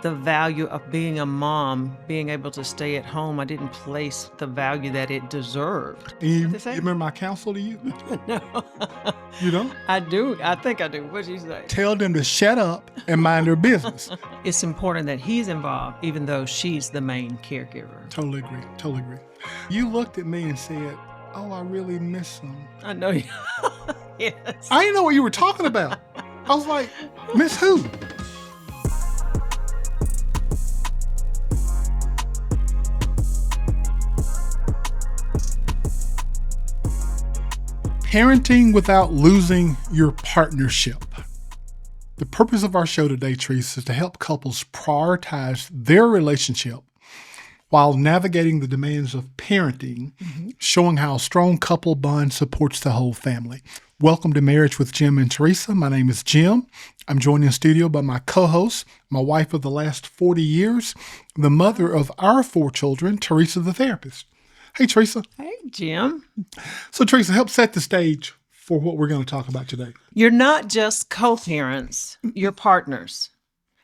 the value of being a mom, being able to stay at home. I didn't place the value that it deserved. You What'd they say? remember my counsel to you? No. You don't? I do. I think I do. What'd you say? Tell them to shut up and mind their business. It's important that he's involved, even though she's the main caregiver. Totally agree. Totally agree. You looked at me and said, "Oh, I really miss him." I know you. Yes. I didn't know what you were talking about. I was like, "Miss who?" Parenting without losing your partnership. The purpose of our show today, Teresa, is to help couples prioritize their relationship while navigating the demands of parenting, showing how a strong couple bond supports the whole family. Welcome to Marriage with Jim and Teresa. My name is Jim. I'm joined in studio by my co-host, my wife of the last 40 years, the mother of our 4 children, Teresa the therapist. Hey, Teresa. Hey, Jim. So, Teresa, help set the stage for what we're going to talk about today. You're not just co-parents, you're partners,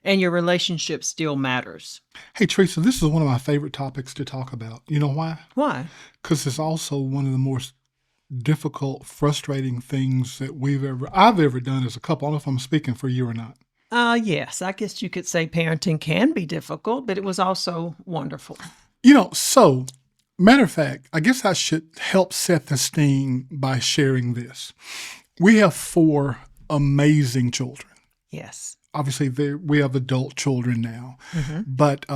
and your relationship still matters. Hey, Teresa, this is one of my favorite topics to talk about. You know why? Why? Because it's also one of the most difficult, frustrating things that I've ever done as a couple. I don't know if I'm speaking for you or not. Yes, I guess you could say parenting can be difficult, but it was also wonderful. Matter of fact, I guess I should help set the scene by sharing this. We have 4 amazing children. Yes. Obviously, we have adult children now, but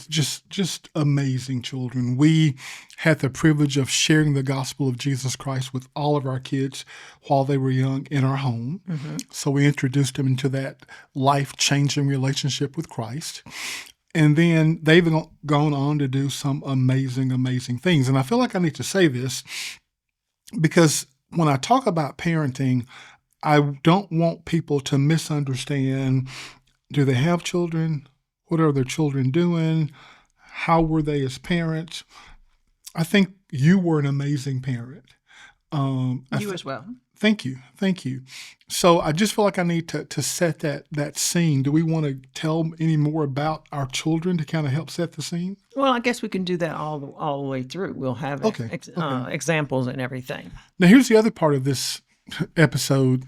just amazing children. We had the privilege of sharing the gospel of Jesus Christ with all of our kids while they were young in our home. So we introduced them into that life-changing relationship with Christ. And then they've gone on to do some amazing, amazing things. And I feel like I need to say this because when I talk about parenting, I don't want people to misunderstand, do they have children? What are their children doing? How were they as parents? I think you were an amazing parent. You as well. Thank you. Thank you. So I just feel like I need to set that scene. Do we want to tell any more about our children to kind of help set the scene? Well, I guess we can do that all the way through. We'll have examples and everything. Now, here's the other part of this episode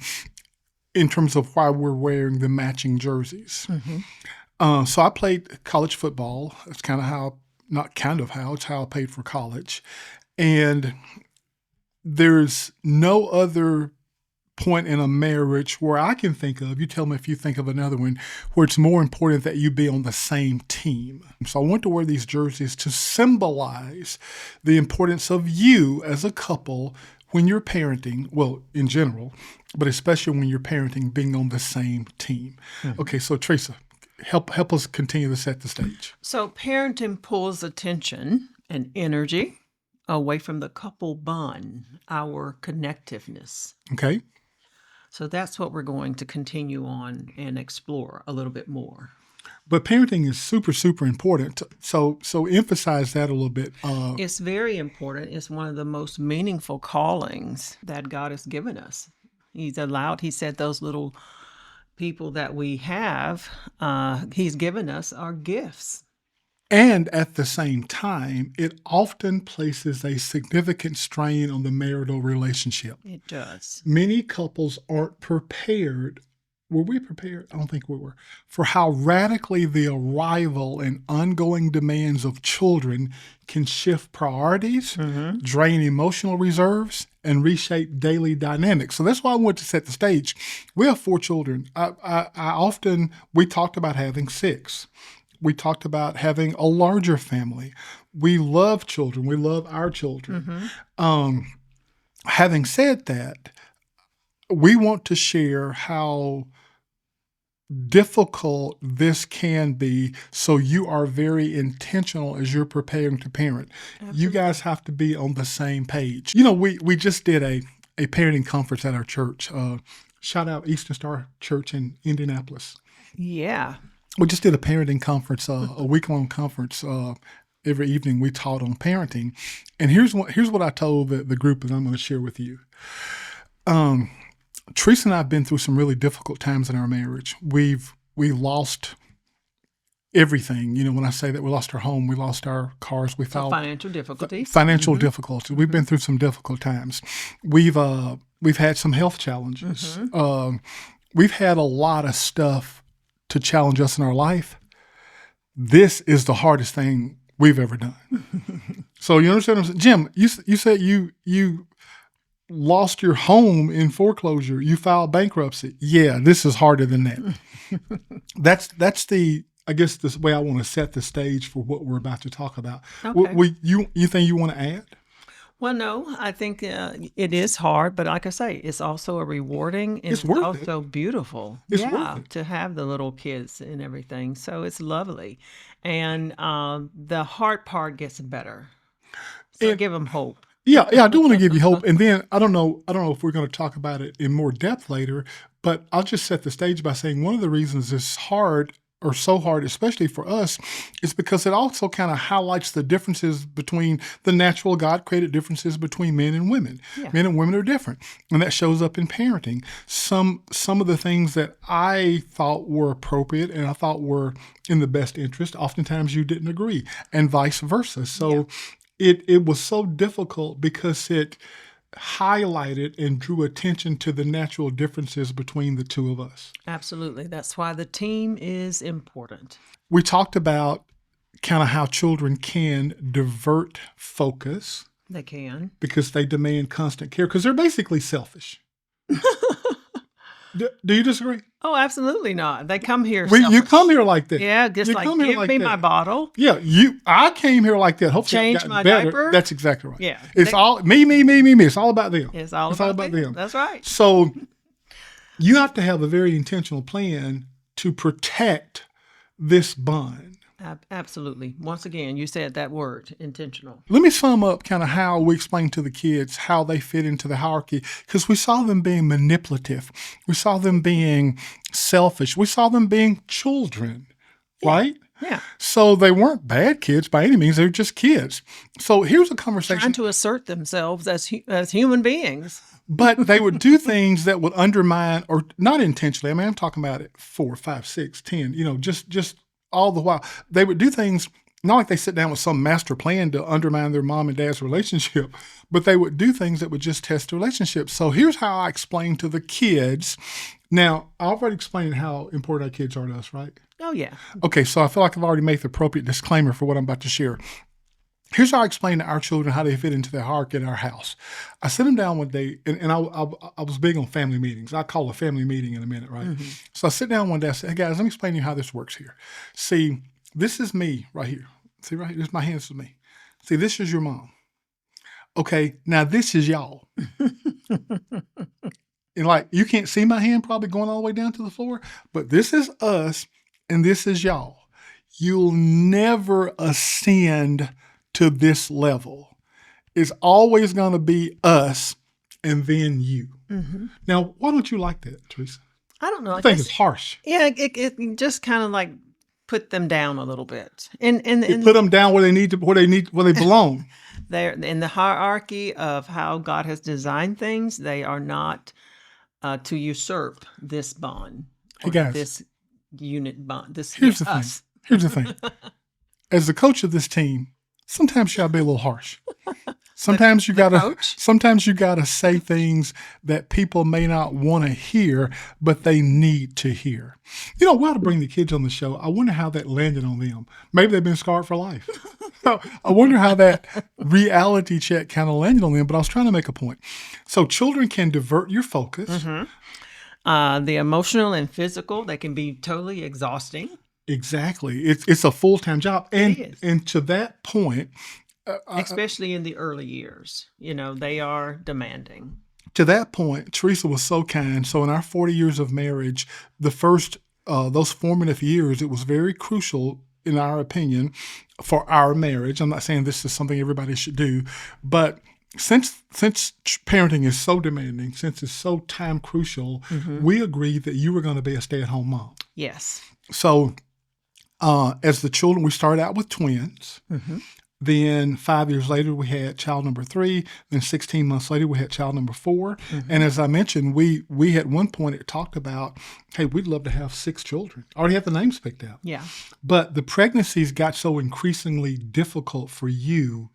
in terms of why we're wearing the matching jerseys. So I played college football. It's it's how I paid for college. And there's no other point in a marriage where I can think of, you tell me if you think of another one, where it's more important that you be on the same team. So I want to wear these jerseys to symbolize the importance of you as a couple when you're parenting, well, in general, but especially when you're parenting, being on the same team. Okay, so Teresa, help us continue to set the stage. So parenting pulls attention and energy away from the couple bond, our connectiveness. Okay. So that's what we're going to continue on and explore a little bit more. But parenting is super, super important. So emphasize that a little bit. It's very important. It's one of the most meaningful callings that God has given us. He said those little people that we have, he's given us our gifts. And at the same time, it often places a significant strain on the marital relationship. It does. Many couples aren't prepared. Were we prepared? I don't think we were. For how radically the arrival and ongoing demands of children can shift priorities, drain emotional reserves, and reshape daily dynamics. So that's why I wanted to set the stage. We have 4 children. We talked about having 6. We talked about having a larger family. We love children. We love our children. Having said that, we want to share how difficult this can be, so you are very intentional as you're preparing to parent. Absolutely. You guys have to be on the same page. We just did a parenting conference at our church. Shout out Eastern Star Church in Indianapolis. Yeah. We just did a parenting conference, a week-long conference. Every evening we taught on parenting. And here's what I told the group, and I'm going to share with you. Teresa and I have been through some really difficult times in our marriage. We lost everything. When I say that we lost our home, we lost our cars, we So filed financial difficulties. financial difficulties. We've been through some difficult times. We've had some health challenges. We've had a lot of stuff to challenge us in our life. This is the hardest thing we've ever done. So you understand what I'm saying? Jim, you said you lost your home in foreclosure. You filed bankruptcy. Yeah, this is harder than that. That's the, I guess, this way I want to set the stage for what we're about to talk about. Okay. You think you want to add? Well, no, I think it is hard, but like I say, it's also a rewarding and It's worth it. also beautiful. It's worth it. To have the little kids and everything. So it's lovely. And the hard part gets better. So give them hope. Yeah, I do want to give you hope. And then I don't know if we're going to talk about it in more depth later, but I'll just set the stage by saying one of the reasons it's hard, or so hard, especially for us, is because it also kind of highlights the differences between the natural God-created differences between men and women. Yeah. Men and women are different, and that shows up in parenting. Some of the things that I thought were appropriate and I thought were in the best interest, oftentimes you didn't agree, and vice versa. So it was so difficult because it highlighted and drew attention to the natural differences between the two of us. Absolutely. That's why the team is important. We talked about kind of how children can divert focus They can. because they demand constant care because they're basically selfish. Do you disagree? Oh, absolutely not. They come here. You come here like that. Yeah, just You like come here give like me that. my bottle. Yeah, I came here like that. Hopefully, I've Change gotten my better. diaper. That's exactly right. Yeah. It's all me. It's all about them. It's all about them. That's right. So you have to have a very intentional plan to protect this bond. Absolutely. Once again, you said that word, intentional. Let me sum up kind of how we explain to the kids how they fit into the hierarchy, because we saw them being manipulative. We saw them being selfish. We saw them being children, right? Yeah. So they weren't bad kids by any means. They were just kids. So here's a conversation. Trying to assert themselves as human beings. But they would do things that would undermine, or not intentionally. I mean, I'm talking about it 4, 5, 6, 10, just all the while. They would do things, not like they sit down with some master plan to undermine their mom and dad's relationship, but they would do things that would just test the relationship. So here's how I explain to the kids. Now, I already explained how important our kids are to us, right? Oh, yeah. Okay, so I feel like I've already made the appropriate disclaimer for what I'm about to share. Here's how I explain to our children how they fit into the hierarchy in our house. I sit them down one day, and I was big on family meetings. I'll call a family meeting in a minute, right? Mm-hmm. So I sit down one day, I say, hey guys, let me explain to you how this works here. See, this is me right here. See right here, this is my hands to me. See, this is your mom. Okay, now this is y'all. And like, you can't see my hand probably going all the way down to the floor, but this is us and this is y'all. You'll never ascend to this level. It's always going to be us and then you. Mm-hmm. Now, why don't you like that, Teresa? I don't know. I think it's harsh. Yeah, it just kind of like put them down a little bit, and put them down where they belong. They're in the hierarchy of how God has designed things. They are not to usurp this bond. Hey guys, this unit bond. Here's the thing. As the coach of this team, sometimes you gotta be a little harsh. Sometimes you gotta say things that people may not want to hear, but they need to hear. We ought to bring the kids on the show. I wonder how that landed on them. Maybe they've been scarred for life. I wonder how that reality check kind of landed on them, but I was trying to make a point. So children can divert your focus. Mm-hmm. The emotional and physical, they can be totally exhausting. Exactly. It's a full-time job. And to that point, especially in the early years, they are demanding. To that point, Teresa was so kind. So in our 40 years of marriage, the first, those formative years, it was very crucial, in our opinion, for our marriage. I'm not saying this is something everybody should do, but since parenting is so demanding, since it's so time crucial, mm-hmm. we agreed that you were going to be a stay-at-home mom. Yes. So as the children, we started out with twins. Mm-hmm. Then 5 years later, we had child number 3. Then 16 months later, we had child number 4. And as I mentioned, we at one point it talked about, hey, we'd love to have 6 children. Already have the names picked out. Yeah. But the pregnancies got so increasingly difficult for you.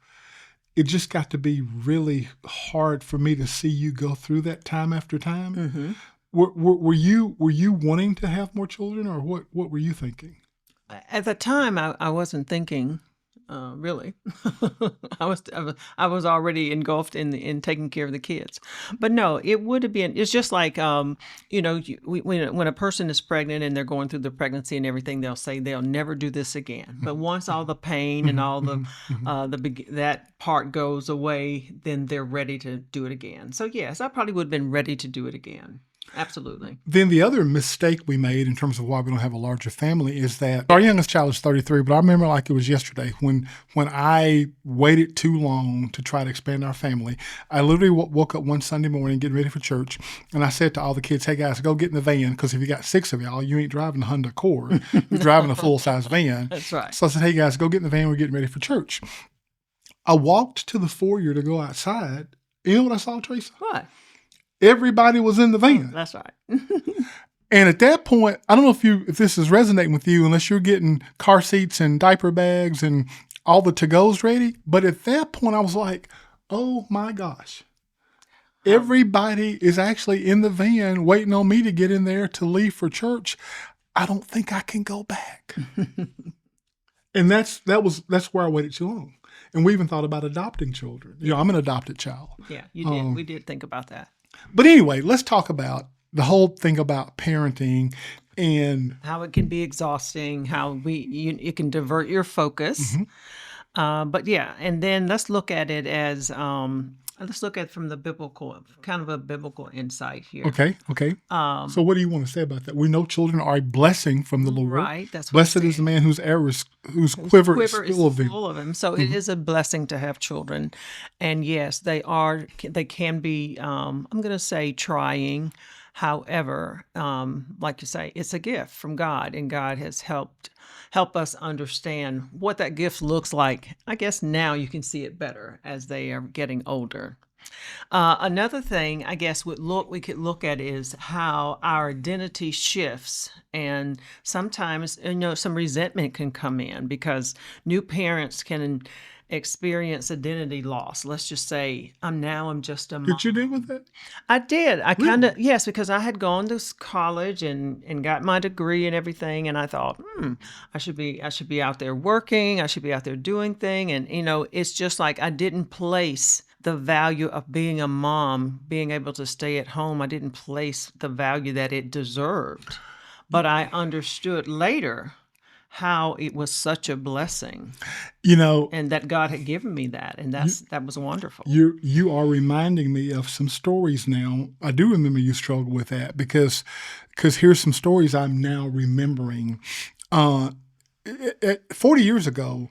It just got to be really hard for me to see you go through that time after time. Were you wanting to have more children, or what were you thinking? At the time, I wasn't thinking, really. I was already engulfed in taking care of the kids. But no, it would have been. It's just like when a person is pregnant and they're going through the pregnancy and everything, they'll say they'll never do this again. But once all the pain and all that part goes away, then they're ready to do it again. So yes, I probably would have been ready to do it again. Absolutely. Then the other mistake we made in terms of why we don't have a larger family is that our youngest child is 33, but I remember like it was yesterday when I waited too long to try to expand our family. I literally woke up one Sunday morning getting ready for church, and I said to all the kids, hey guys, go get in the van, because if you got 6 of y'all, you ain't driving a Honda Accord. You're driving a full-size van. That's right. So I said, hey guys, go get in the van. We're getting ready for church. I walked to the foyer to go outside. You know what I saw, Teresa? What? Everybody was in the van. That's right. And at that point, I don't know if this is resonating with you, unless you're getting car seats and diaper bags and all the to-goes ready. But at that point, I was like, oh my gosh. Everybody is actually in the van waiting on me to get in there to leave for church. I don't think I can go back. And that's where I waited too long. And we even thought about adopting children. You know, I'm an adopted child. Yeah, you did. We did think about that. But anyway, let's talk about the whole thing about parenting and how it can be exhausting, how it can divert your focus. But yeah, and then let's look at it as let's look at it from the biblical, kind of a biblical insight here. Okay. So what do you want to say about that? We know children are a blessing from the Lord. Right. That's what blessed is the man whose quiver is full of them. So it is a blessing to have children. And yes, they can be, I'm going to say trying. However, like you say, it's a gift from God, and God has help us understand what that gift looks like. I guess now you can see it better as they are getting older. Another thing I guess we could look at is how our identity shifts, and sometimes some resentment can come in because new parents can experience identity loss. Let's just say I'm just a mom. Did you deal with that? I did. I kind of, yes, because I had gone to college and got my degree and everything, and I thought, I should be out there working. I should be out there doing things, and it's just like I didn't place the value of being a mom, being able to stay at home. I didn't place the value that it deserved, but I understood later how it was such a blessing, and that God had given me that, and that was wonderful. You are reminding me of some stories now. I do remember you struggled with that because here's some stories I'm now remembering. 40 years ago,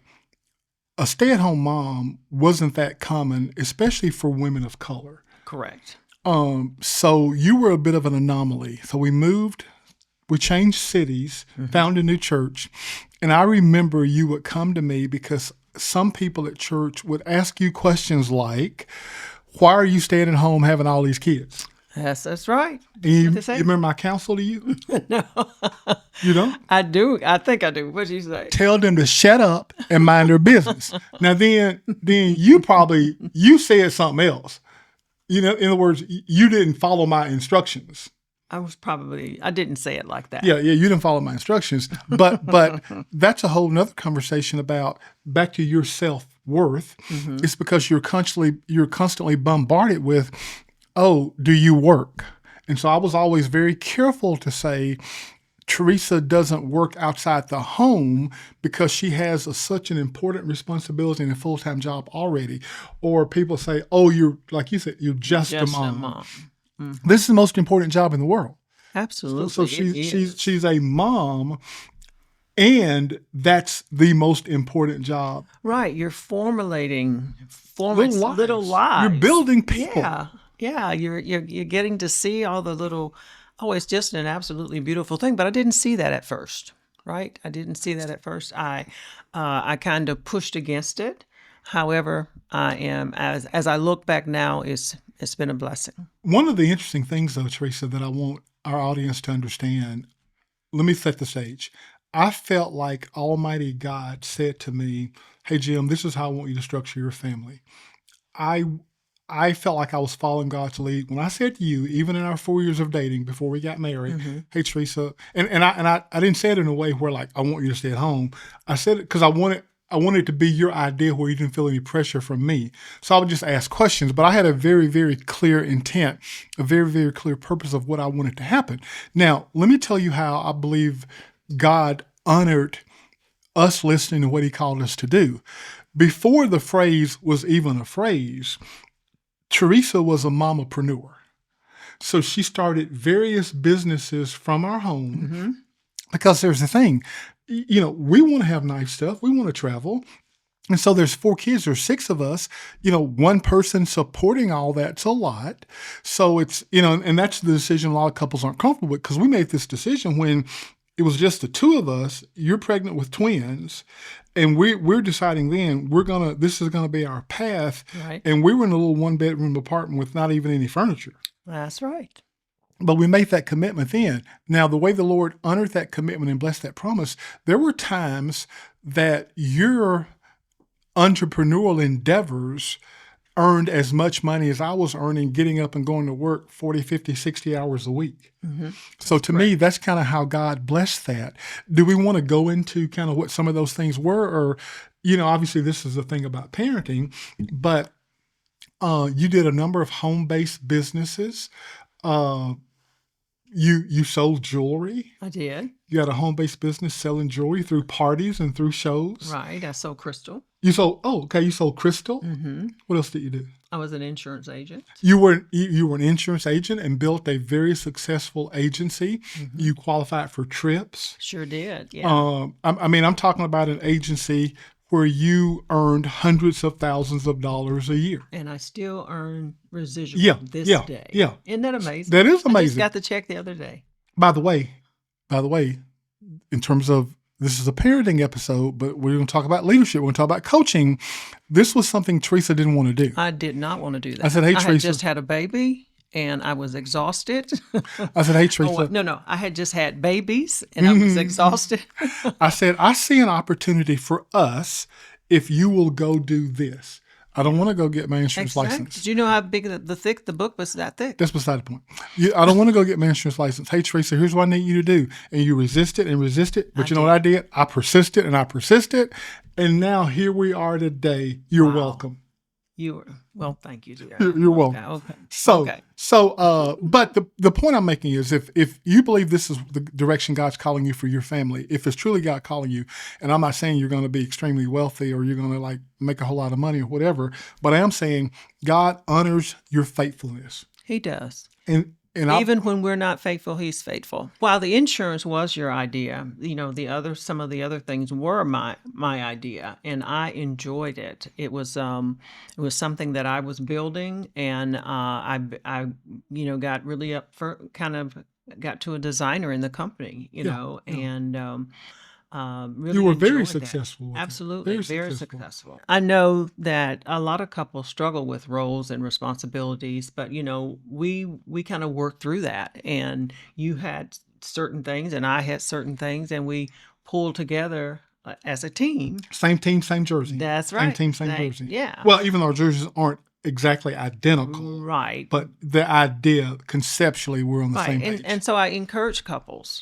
a stay-at-home mom wasn't that common, especially for women of color. Correct. So you were a bit of an anomaly. So we changed cities, found a new church, and I remember you would come to me because some people at church would ask you questions like, why are you staying at home having all these kids? Yes, that's right. You remember my counsel to you? No. You don't? I do. I think I do. What did you say? Tell them to shut up and mind their business. Now then you said something else. In other words, you didn't follow my instructions. I didn't say it like that. Yeah, you didn't follow my instructions. But that's a whole nother conversation about back to your self-worth. It's because you're constantly bombarded with, oh, do you work? And so I was always very careful to say, Teresa doesn't work outside the home because she has such an important responsibility and a full-time job already. Or people say, oh, you're, like you said, you're just a mom. This is the most important job in the world. Absolutely. So she's a mom, and that's the most important job. Right. You're formulating little lives. You're building people. Yeah. You're getting to see all the little. Oh, it's just an absolutely beautiful thing. But I didn't see that at first. Right. I didn't see that at first. I kind of pushed against it. However, I am, as I look back now, it's been a blessing. One of the interesting things, though, Teresa, that I want our audience to understand, let me set the stage. I felt like Almighty God said to me, hey, Jim, this is how I want you to structure your family. I felt like I was following God's lead. When I said to you, even in our 4 years of dating before we got married, hey, Teresa, and I didn't say it in a way where like, I want you to stay at home. I said it because I wanted it to be your idea where you didn't feel any pressure from me. So I would just ask questions, but I had a very, very clear intent, a very, very clear purpose of what I wanted to happen. Now, let me tell you how I believe God honored us listening to what he called us to do. Before the phrase was even a phrase, Teresa was a mamapreneur. So she started various businesses from our home because there's the thing, we want to have nice stuff. We want to travel. And so there's 4 kids, there's 6 of us, one person supporting all that's a lot. So it's, and that's the decision a lot of couples aren't comfortable with, because we made this decision when it was just the 2 of us. You're pregnant with twins, and we're deciding then this is gonna be our path. Right. And we were in a little 1-bedroom apartment with not even any furniture. That's right. But we made that commitment then. Now, the way the Lord honored that commitment and blessed that promise, there were times that your entrepreneurial endeavors earned as much money as I was earning getting up and going to work 40, 50, 60 hours a week. So to me, that's kind of how God blessed that. Do we want to go into kind of what some of those things were? Or, obviously this is a thing about parenting, but you did a number of home-based businesses. You sold jewelry. I did. You had a home-based business selling jewelry through parties and through shows. Right. I sold crystal. You sold crystal. What else did you do? I was an insurance agent. You were an insurance agent and built a very successful agency. You qualified for trips. Sure did. Yeah. I'm talking about an agency where you earned hundreds of thousands of dollars a year. And I still earn residual this day. Yeah. Isn't that amazing? That is amazing. I just got the check the other day. By the way, in terms of, this is a parenting episode, but we're going to talk about leadership. We're going to talk about coaching. This was something Teresa didn't want to do. I did not want to do that. I said, hey, Teresa. I Teresa. had just had a baby and I was exhausted. I said, hey, Teresa. No. I had just had babies and I was exhausted. I said, I see an opportunity for us if you will go do this. I don't want to go get my insurance license. Did you know how big the book was that thick? That's beside the point. I don't want to go get my insurance license. Hey, Teresa, here's what I need you to do. And you resisted and resisted. But you know what I did? I persisted and I persisted. And now here we are today. You're welcome. Well, thank you, dear. You're welcome. Okay. But the point I'm making is if you believe this is the direction God's calling you for your family, if it's truly God calling you, and I'm not saying you're going to be extremely wealthy or you're going to like make a whole lot of money or whatever, but I am saying God honors your faithfulness. He does. And even when we're not faithful, he's faithful. While the insurance was your idea, some of the other things were my idea, and I enjoyed it. It was something that I was building, and I got really up for got to a designer in the company, and. Really you were very enjoyed successful. That. Absolutely, very successful. I know that a lot of couples struggle with roles and responsibilities, but we kind of worked through that. And you had certain things, and I had certain things, and we pulled together as a team. Same team, same jersey. That's right. Same team, same jersey. Yeah. Well, even though our jerseys aren't exactly identical, right? But the idea, conceptually, we're on the same page. And so I encourage couples,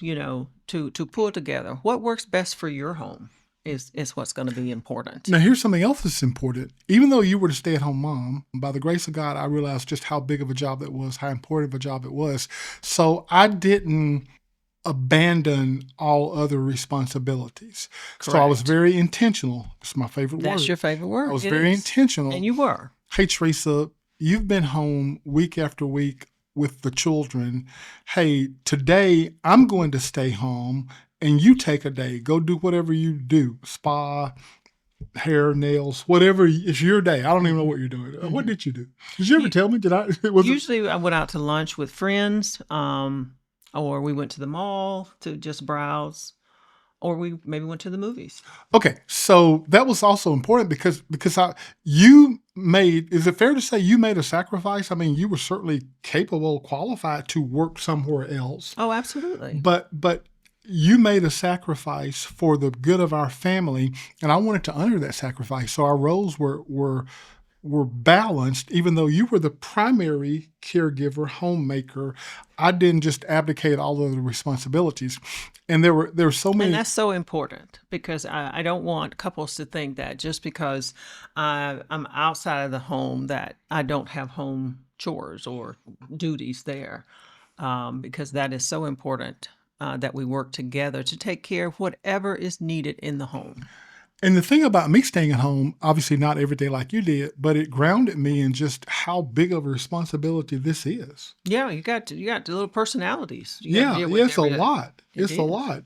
to pull together what works best for your home is what's going to be important. Now, here's something else that's important. Even though you were the stay-at-home mom, by the grace of God, I realized just how big of a job it was, how important of a job it was. So I didn't abandon all other responsibilities. Correct. So I was very intentional. It's my favorite word. That's your favorite word. I was very intentional. And you were. Hey, Teresa, you've been home week after week with the children. Hey, today I'm going to stay home and you take a day. Go do whatever you do. Spa, hair, nails, whatever. It's your day. I don't even know what you're doing. What did you do? Did you ever tell me? Usually I went out to lunch with friends, or we went to the mall to just browse, or we maybe went to the movies. Okay, so that was also important because you made. Is it fair to say you made a sacrifice? I mean, you were certainly capable, qualified to work somewhere else, Oh, absolutely. but you made a sacrifice for the good of our family, and I wanted to honor that sacrifice. So our roles were balanced, even though you were the primary caregiver, homemaker. I didn't just abdicate all of the responsibilities. And there were so many. And that's so important because I don't want couples to think that just because I'm outside of the home that I don't have home chores or duties there, because that is so important that we work together to take care of whatever is needed in the home. And the thing about me staying at home, obviously not every day like you did, but it grounded me in just how big of a responsibility this is. Yeah, you got the little personalities. You got to Yeah, deal with it's a every day. lot. It's a is. lot,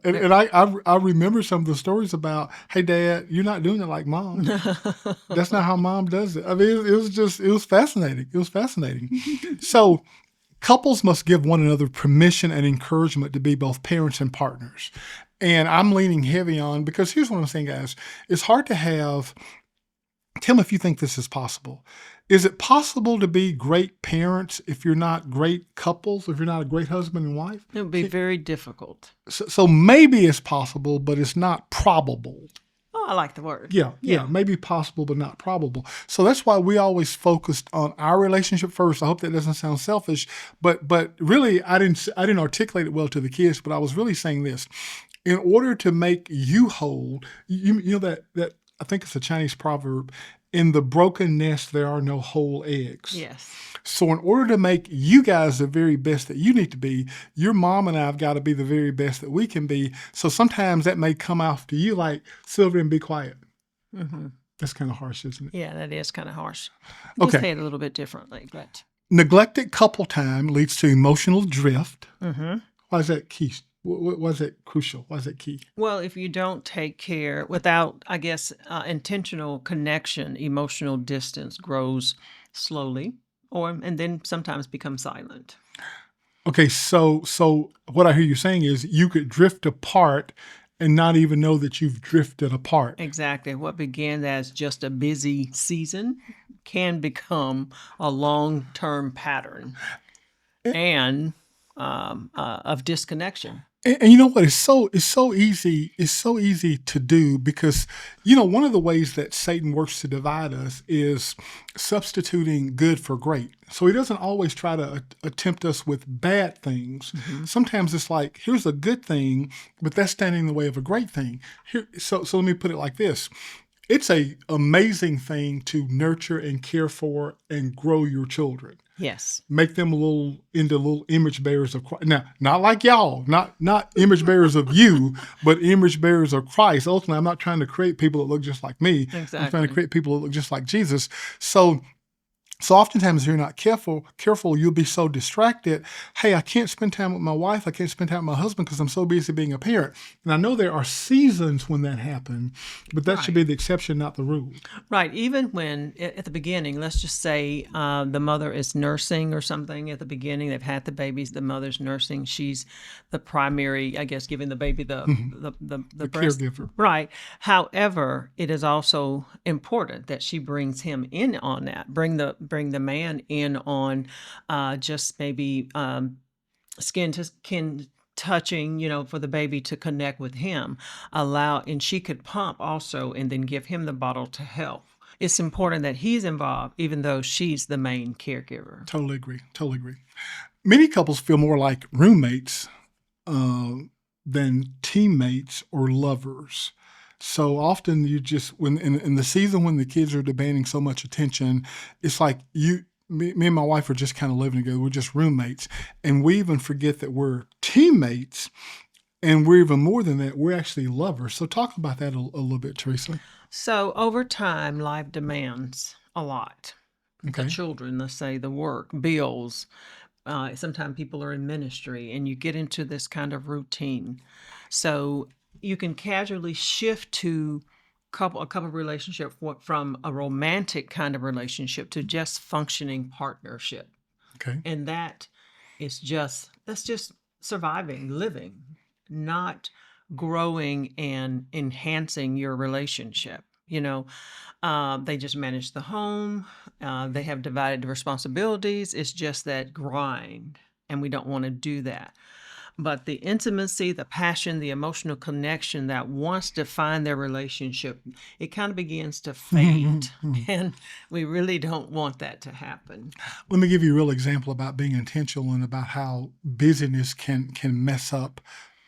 and I remember some of the stories about, hey, Dad, you're not doing it like Mom. That's not how Mom does it. I mean, it was fascinating. It was fascinating. So couples must give one another permission and encouragement to be both parents and partners. And I'm leaning heavy on, because here's what I'm saying, guys. It's hard to have, tell me if you think this is possible. Is it possible to be great parents if you're not great couples, if you're not a great husband and wife? It would be very difficult. So maybe it's possible, but it's not probable. Oh, I like the word. Yeah, maybe possible, but not probable. So that's why we always focused on our relationship first. I hope that doesn't sound selfish, but really, I didn't articulate it well to the kids, but I was really saying this. In order to make you whole, you know that I think it's a Chinese proverb, in the broken nest there are no whole eggs. Yes. So in order to make you guys the very best that you need to be, your mom and I have got to be the very best that we can be. So sometimes that may come off to you like, Sylvia, and be quiet. Mm-hmm. That's kind of harsh, isn't it? Yeah, that is kind of harsh. Okay. You say it a little bit differently, but Neglected couple time leads to emotional drift. mm-hmm. Why is that key? Why is that crucial? Why is that key? Well, if you don't take care without, I guess, intentional connection, emotional distance grows slowly, and then sometimes becomes silent. Okay, so what I hear you saying is you could drift apart and not even know that you've drifted apart. Exactly. What began as just a busy season can become a long-term pattern and of disconnection. And you know what? It's so easy. It's so easy to do because, one of the ways that Satan works to divide us is substituting good for great. So he doesn't always try to tempt us with bad things. Mm-hmm. Sometimes it's like, here's a good thing, but that's standing in the way of a great thing. So let me put it like this. It's an amazing thing to nurture and care for and grow your children. Yes. Make them into little image bearers of Christ. Now, not like y'all, not image bearers of you, but image bearers of Christ. Ultimately, I'm not trying to create people that look just like me. Exactly. I'm trying to create people that look just like Jesus. So oftentimes if you're not careful, you'll be so distracted. Hey, I can't spend time with my wife. I can't spend time with my husband because I'm so busy being a parent. And I know there are seasons when that happens, but that should be the exception, not the rule. Right. Even when at the beginning, let's just say the mother is nursing or something at the beginning, they've had the babies, the mother's nursing. She's the primary, I guess, giving the baby the breast. Caregiver. Right. However, it is also important that she brings him in on that. Bring the man in on just maybe skin to skin touching, for the baby to connect with him. And she could pump also and then give him the bottle to help. It's important that he's involved, even though she's the main caregiver. Totally agree. Many couples feel more like roommates than teammates or lovers. So often you just, when in the season when the kids are demanding so much attention, it's like me and my wife are just kind of living together. We're just roommates. And we even forget that we're teammates. And we're even more than that. We're actually lovers. So talk about that a little bit, Teresa. So over time, life demands a lot. Okay. The children, let's say, the work, bills. Sometimes people are in ministry and you get into this kind of routine. So you can casually shift to a couple relationship from a romantic kind of relationship to just functioning partnership. Okay. And that's just surviving, living. not growing and enhancing your relationship. They just manage the home. They have divided responsibilities. It's just that grind, and we don't want to do that. But the intimacy, the passion, the emotional connection that wants to find their relationship, it kind of begins to fade. And we really don't want that to happen. Let me give you a real example about being intentional and about how busyness can mess up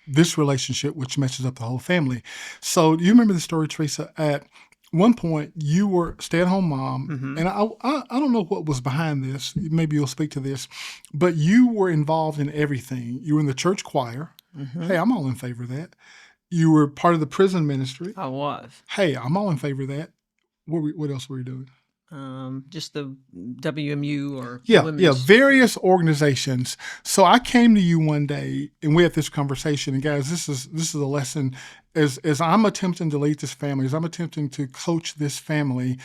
this relationship, which messes up the whole family. So do you remember the story, Teresa? At one point, you were a stay-at-home mom, and I don't know what was behind this. Maybe you'll speak to this, but you were involved in everything. You were in the church choir. Hey, I'm all in favor of that. You were part of the prison ministry. I was. Hey, I'm all in favor of that. What else were you doing? Just the WMU or various organizations. So I came to you one day and we had this conversation. And guys, this is a lesson as I'm attempting to lead this family, as I'm attempting to coach this family.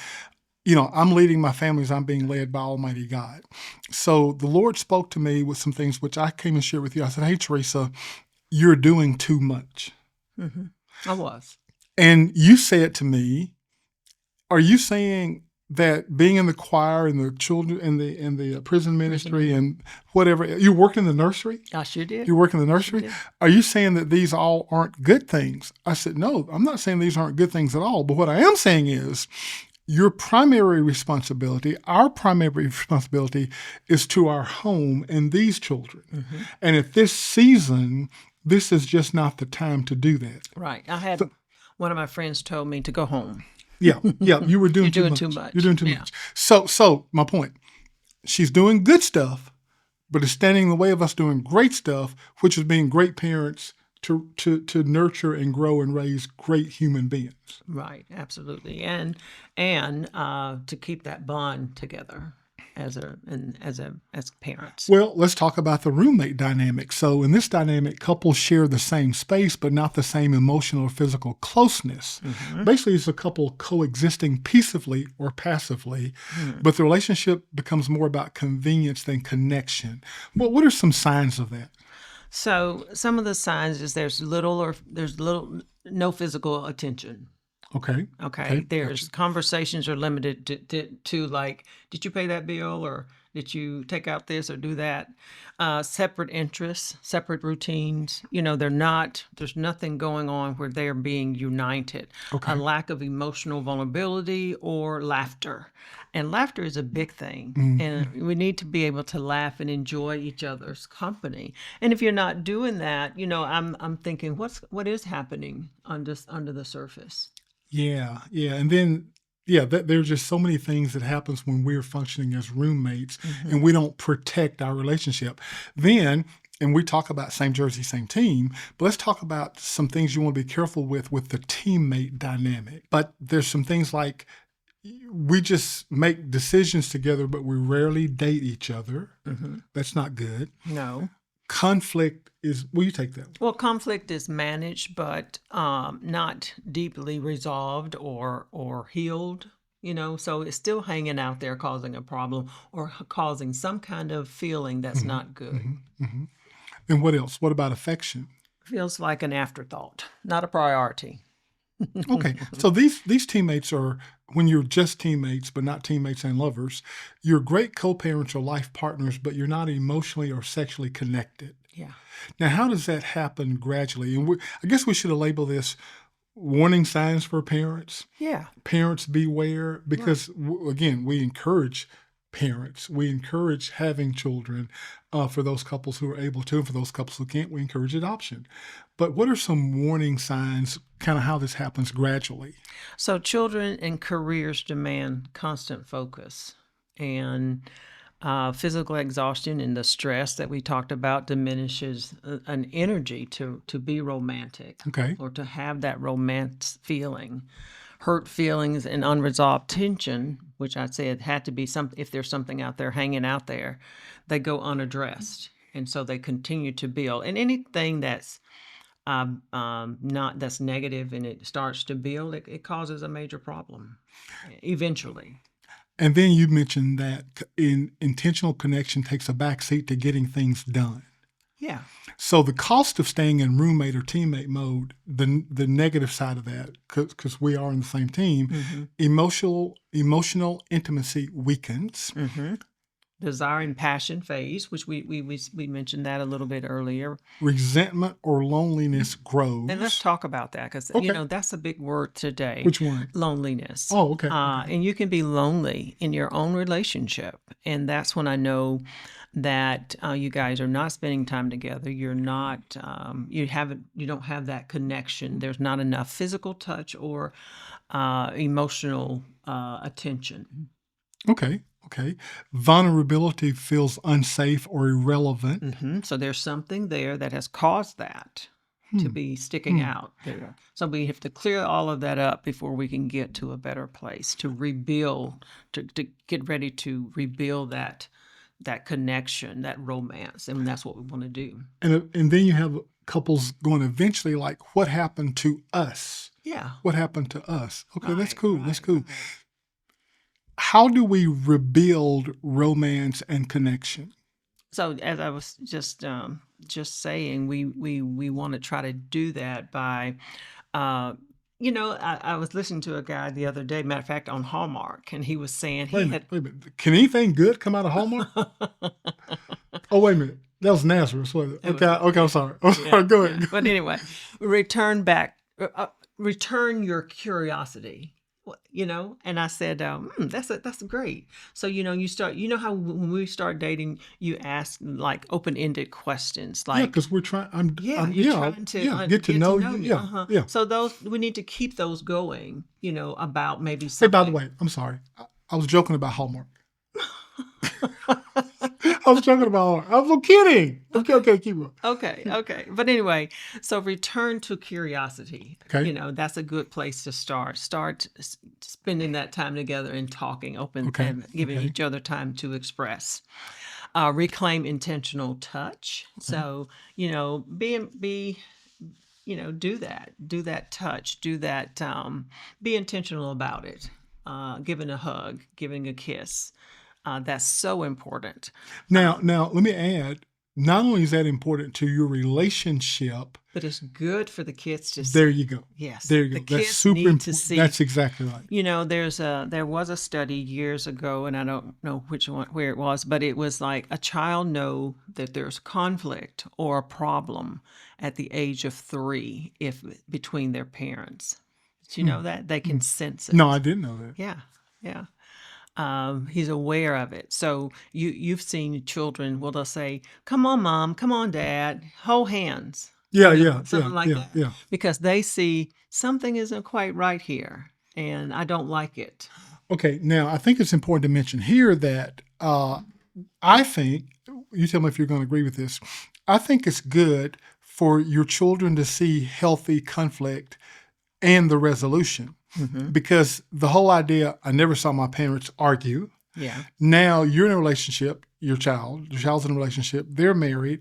I'm leading my family as I'm being led by Almighty God. So the Lord spoke to me with some things which I came and shared with you. I said, "Hey, Teresa, you're doing too much." I was. And you said to me, "Are you saying that being in the choir and the children in the prison ministry and whatever, you worked in the nursery?" I sure did. You work in the nursery? Sure did. Are you saying that these all aren't good things? I said, "No, I'm not saying these aren't good things at all. But what I am saying is your primary responsibility, our primary responsibility is to our home and these children. And at this season, this is just not the time to do that." Right. I had one of my friends told me to go home. Yeah, you were doing You're too doing much. too much. You're doing too Yeah. much. So my point, she's doing good stuff, but it's standing in the way of us doing great stuff, which is being great parents to nurture and grow and raise great human beings. Right. Absolutely. And to keep that bond together as parents. Well, let's talk about the roommate dynamic. So in this dynamic, couples share the same space, but not the same emotional or physical closeness. Basically, it's a couple coexisting peacefully or passively, but the relationship becomes more about convenience than connection. Well, what are some signs of that? So some of the signs is there's no physical attention. Okay. There's conversations are limited to like, did you pay that bill, or did you take out this or do that? Separate interests, separate routines. There's nothing going on where they're being united. Okay. A lack of emotional vulnerability or laughter. And laughter is a big thing. And we need to be able to laugh and enjoy each other's company. And if you're not doing that, I'm thinking, what is happening under the surface? Yeah. And then, there's just so many things that happens when we're functioning as roommates and we don't protect our relationship. Then, and we talk about same jersey, same team, but let's talk about some things you want to be careful with the teammate dynamic. But there's some things like we just make decisions together, but we rarely date each other. That's not good. No. Conflict is, will you take that? Well, conflict is managed, but not deeply resolved or healed, so it's still hanging out there causing a problem or causing some kind of feeling that's not good. And what else? What about affection? Feels like an afterthought, not a priority. Okay, so these teammates are, when you're just teammates, but not teammates and lovers, you're great co-parents or life partners, but you're not emotionally or sexually connected. Yeah. Now, how does that happen gradually? And I guess we should label this warning signs for parents. Yeah. Parents beware, because again, we encourage parents. We encourage having children for those couples who are able to, and for those couples who can't, we encourage adoption. But what are some warning signs, kind of how this happens gradually? So children and careers demand constant focus, and physical exhaustion and the stress that we talked about diminishes an energy to be romantic, or to have that romance feeling. Hurt feelings and unresolved tension, which I'd say it had to be if there's something out there hanging out there, they go unaddressed, and so they continue to build. And anything that's that's negative and it starts to build, it causes a major problem eventually. And then you mentioned that intentional connection takes a backseat to getting things done. Yeah. So the cost of staying in roommate or teammate mode, the negative side of that, because we are on the same team, emotional intimacy weakens. Desire and passion phase, which we mentioned that a little bit earlier. Resentment or loneliness grows. And let's talk about that because, that's a big word today. Which one? Loneliness. Oh, okay. And you can be lonely in your own relationship. And that's when I know that you guys are not spending time together. You're not, you don't have that connection. There's not enough physical touch or emotional attention. Okay. Vulnerability feels unsafe or irrelevant. So there's something there that has caused that to be sticking out there. So we have to clear all of that up before we can get to a better place, to rebuild, to get ready to rebuild that connection, that romance. And that's what we want to do. And then you have couples going eventually like, what happened to us? Yeah. What happened to us? Okay, that's cool. That's cool. How do we rebuild romance and connection? So as I was just saying, we want to try to do that by, I was listening to a guy the other day, matter of fact, on Hallmark, and he was saying Wait a minute. Can anything good come out of Hallmark? Oh, wait a minute. That was Nazareth, wasn't it? Okay, I'm sorry. Go ahead. But anyway, return your curiosity. And I said, that's great. So, you start, how when we start dating, you ask like open-ended questions, like, because we're trying, you're trying to get to know you. Yeah. So we need to keep those going, about maybe Hey, something. by the way, I'm sorry. I was joking about Hallmark. I was joking about Hallmark. I was kidding. Okay, keep going. Okay. But anyway, so return to curiosity. Okay. That's a good place to start. Start spending that time together and talking open and giving each other time to express. Reclaim intentional touch. So, do that touch, be intentional about it. Giving a hug, giving a kiss. That's so important. Now, let me add, not only is that important to your relationship, but it's good for the kids to see. There you go. Yes. There you go. That's super important. To see. That's exactly right. There was a study years ago, and I don't know where it was, but it was like a child know that there's conflict or a problem at the age of 3 between their parents. Did you know that? They can sense it. No, I didn't know that. Yeah. He's aware of it. So you've seen children, they'll say, come on, Mom, come on, Dad, hold hands. Something like that. Yeah. Because they see something isn't quite right here, and I don't like it. Okay, now I think it's important to mention here that I think, you tell me if you're going to agree with this, I think it's good for your children to see healthy conflict and the resolution. Because the whole idea, I never saw my parents argue. Yeah. Now you're in a relationship, your child's in a relationship, they're married,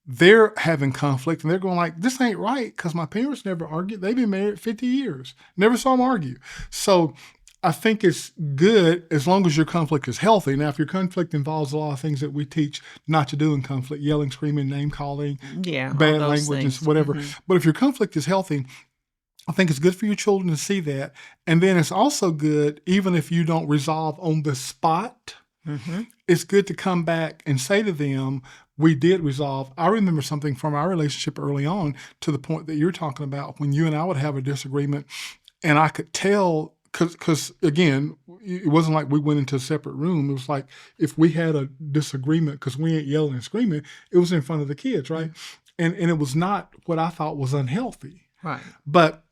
they're having conflict, and they're going like, this ain't right because my parents never argued. They've been married 50 years, never saw them argue. So I think it's good as long as your conflict is healthy. Now, if your conflict involves a lot of things that we teach not to do in conflict, yelling, screaming, name calling, bad language, and whatever. But if your conflict is healthy, I think it's good for your children to see that. And then it's also good, even if you don't resolve on the spot, it's good to come back and say to them, we did resolve. I remember something from our relationship early on to the point that you're talking about when you and I would have a disagreement. And I could tell, because again, it wasn't like we went into a separate room. It was like if we had a disagreement, because we ain't yelling and screaming, it was in front of the kids, right? And it was not what I thought was unhealthy. Right. But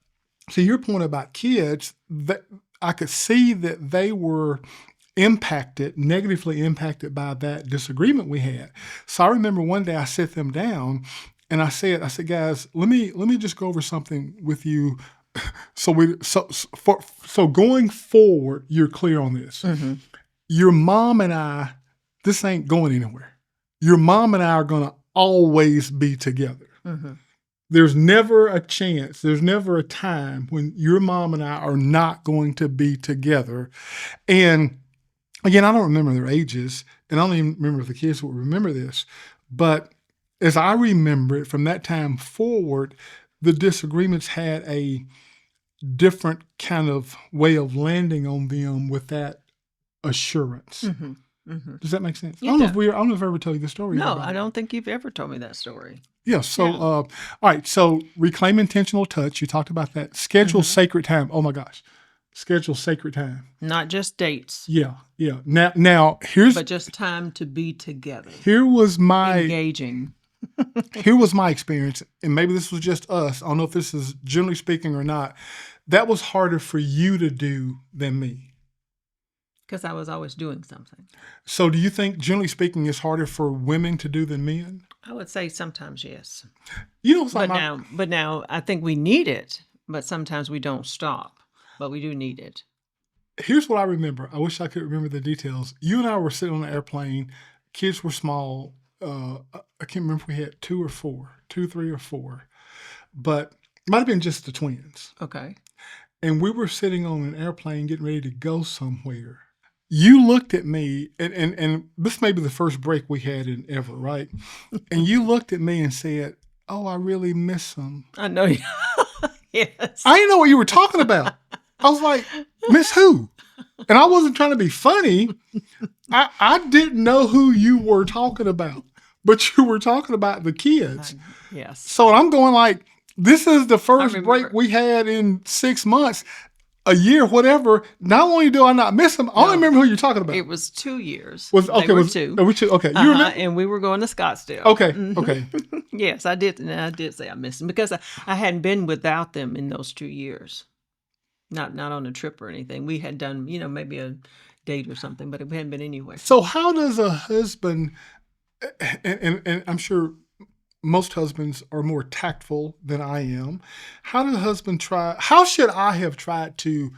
to your point about kids, that I could see that they were negatively impacted by that disagreement we had. So I remember one day I sat them down and I said, guys, let me just go over something with you. So going forward, you're clear on this. Your mom and I, this ain't going anywhere. Your mom and I are going to always be together. There's never a chance, there's never a time when your mom and I are not going to be together. And again, I don't remember their ages, and I don't even remember if the kids will remember this, but as I remember it, from that time forward, the disagreements had a different kind of way of landing on them with that assurance. Does that make sense? I don't know if I ever tell you the story. No, about I it. don't think you've ever told me that story. Yeah. So, all right. So, reclaim intentional touch. You talked about that. Schedule sacred time. Oh my gosh, schedule sacred time. Not just dates. Yeah. Now here's. But just time to be together. Here was my engaging. Here was my experience, and maybe this was just us. I don't know if this is generally speaking or not. That was harder for you to do than me. Because I was always doing something. So do you think, generally speaking, it's harder for women to do than men? I would say sometimes yes. You know, but now I think we need it, but sometimes we don't stop. But we do need it. Here's what I remember. I wish I could remember the details. You and I were sitting on an airplane. Kids were small. I can't remember if we had 2, 3 or 4. But it might have been just the twins. Okay. And we were sitting on an airplane getting ready to go somewhere. You looked at me, and this may be the first break we had in ever, right? And you looked at me and said, "Oh, I really miss them." I know you. Yes. I didn't know what you were talking about. I was like, "Miss who?" And I wasn't trying to be funny. I didn't know who you were talking about, but you were talking about the kids. Yes. So I'm going like, this is the first break we had in 6 months. A year, whatever. Not only do I not miss them, I only remember who you're talking about. It was 2 years. They were 2. Okay, you remember? And we were going to Scottsdale. Okay, okay. Yes, I did. And I did say I missed them because I hadn't been without them in those 2 years. Not on a trip or anything. We had done, maybe a date or something, but we hadn't been anywhere. So how does a husband, and I'm sure most husbands are more tactful than I am. How should I have tried to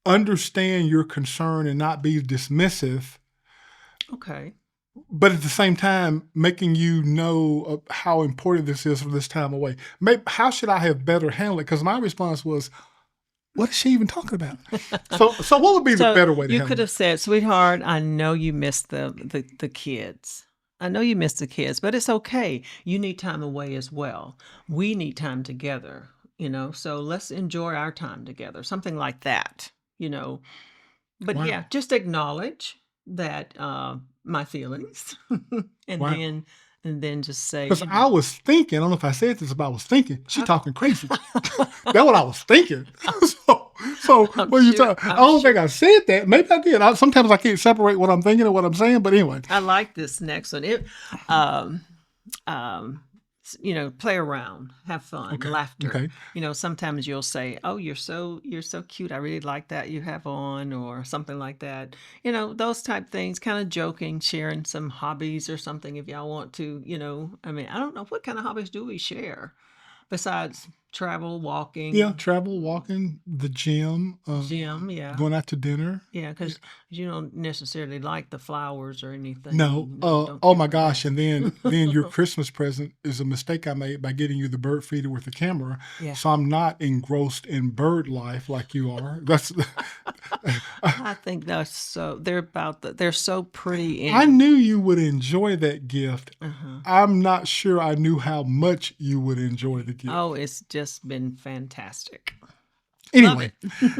understand your concern and not be dismissive? Okay. But at the same time, making you know how important this is for this time away. How should I have better handled it? Because my response was, what is she even talking about? So what would be the better way to handle it? You could have said, sweetheart, I know you miss the kids. I know you miss the kids, but it's okay. You need time away as well. We need time together, so let's enjoy our time together. Something like that, But Wow. yeah, just acknowledge that my feelings and then just say. Because I was thinking, I don't know if I said this, but I was thinking, she's talking crazy. That's what I was thinking. So what you talking? I don't think I said that. Maybe I did. Sometimes I can't separate what I'm thinking and what I'm saying. But anyway, I like this next one. Play around, have fun, laughter. Okay. Sometimes you'll say, "Oh, you're so cute. I really like that you have on," or something like that. Those type things, kind of joking, sharing some hobbies or something if y'all want to. I don't know, what kind of hobbies do we share besides travel, walking? Yeah, travel, walking, the gym. Yeah. Going out to dinner. Yeah, because you don't necessarily like the flowers or anything. No. Oh my gosh! And then your Christmas present is a mistake I made by getting you the bird feeder with the camera. Yeah. So I'm not engrossed in bird life like you are. That's. I think that's so. They're so pretty. I knew you would enjoy that gift. I'm not sure I knew how much you would enjoy the gift. Oh, it's just been fantastic. Anyway,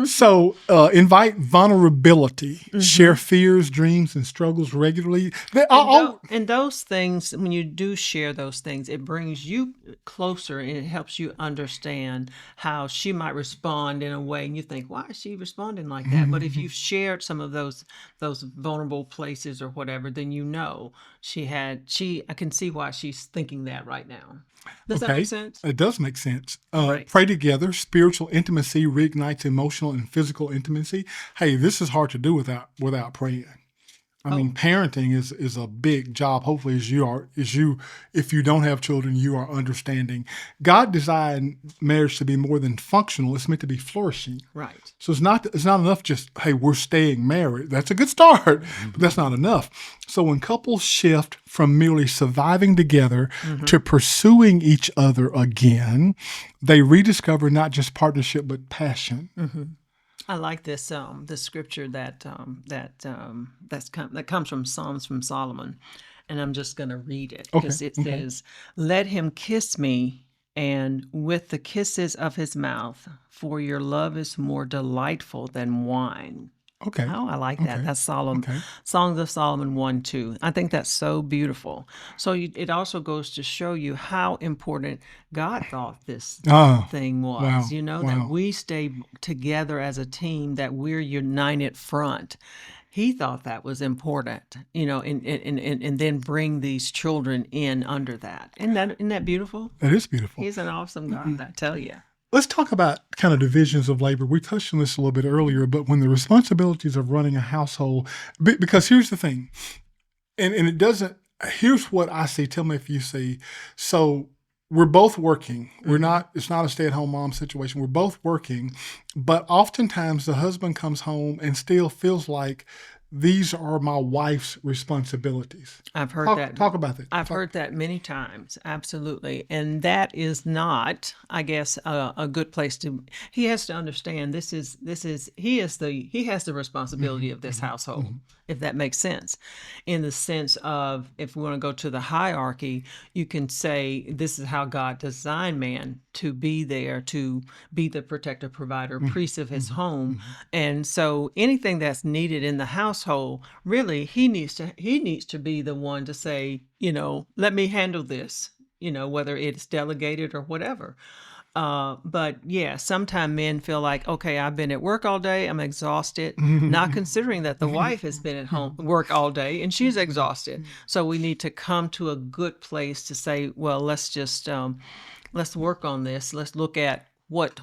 so invite vulnerability, share fears, dreams, and struggles regularly. And those things, when you do share those things, it brings you closer and it helps you understand how she might respond in a way. And you think, why is she responding like that? But if you've shared some of those vulnerable places or whatever, then I can see why she's thinking that right now. Does that make sense? It does make sense. Right. Pray together. Spiritual intimacy reignites emotional and physical intimacy. Hey, this is hard to do without praying. I mean, parenting is a big job. Hopefully, if you don't have children, you are understanding. God designed marriage to be more than functional. It's meant to be flourishing. Right. So it's not enough just, hey, we're staying married. That's a good start, but that's not enough. So when couples shift from merely surviving together to pursuing each other again, they rediscover not just partnership but passion. I like this scripture that comes from Psalms from Solomon, and I'm just going to read it Okay. because it Okay. says, "Let him kiss me, and with the kisses of his mouth, for your love is more delightful than wine." Okay. Oh, I like that. Okay. That's Okay. Songs of Solomon 1:2. I think that's so beautiful. So it also goes to show you how important God thought this Oh, thing was, wow. that Wow. we stay together as a team, that we're united front. He thought that was important, and then bring these children in under that. Isn't that beautiful? That is beautiful. He's an awesome God, I tell you. Let's talk about kind of divisions of labor. We touched on this a little bit earlier, but when the responsibilities of running a household, because here's the thing, and it doesn't, here's what I see. Tell me if you see. So we're both working. It's not a stay-at-home mom situation. We're both working, but oftentimes the husband comes home and still feels like these are my wife's responsibilities. I've heard that. Talk about that. I've heard that many times. Absolutely. And that is not, I guess, a good place to, he has to understand he has the responsibility of this household, if that makes sense. In the sense of, if we want to go to the hierarchy, you can say this is how God designed man to be there, to be the protector, provider, priest of his home. And so anything that's needed in the household, really, he needs to be the one to say, let me handle this, whether it's delegated or whatever. But yeah, sometimes men feel like, okay, I've been at work all day, I'm exhausted, not considering that the wife has been at home, work all day, and she's exhausted. So we need to come to a good place to say, well, let's just, let's work on this. Let's look at what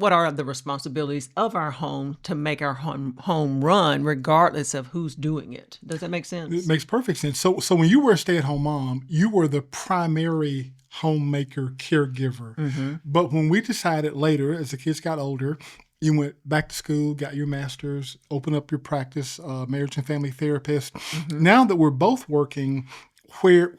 are the responsibilities of our home to make our home run, regardless of who's doing it. Does that make sense? It makes perfect sense. So when you were a stay-at-home mom, you were the primary homemaker, caregiver. But when we decided later, as the kids got older, you went back to school, got your master's, opened up your practice, marriage and family therapist. Now that we're both working, where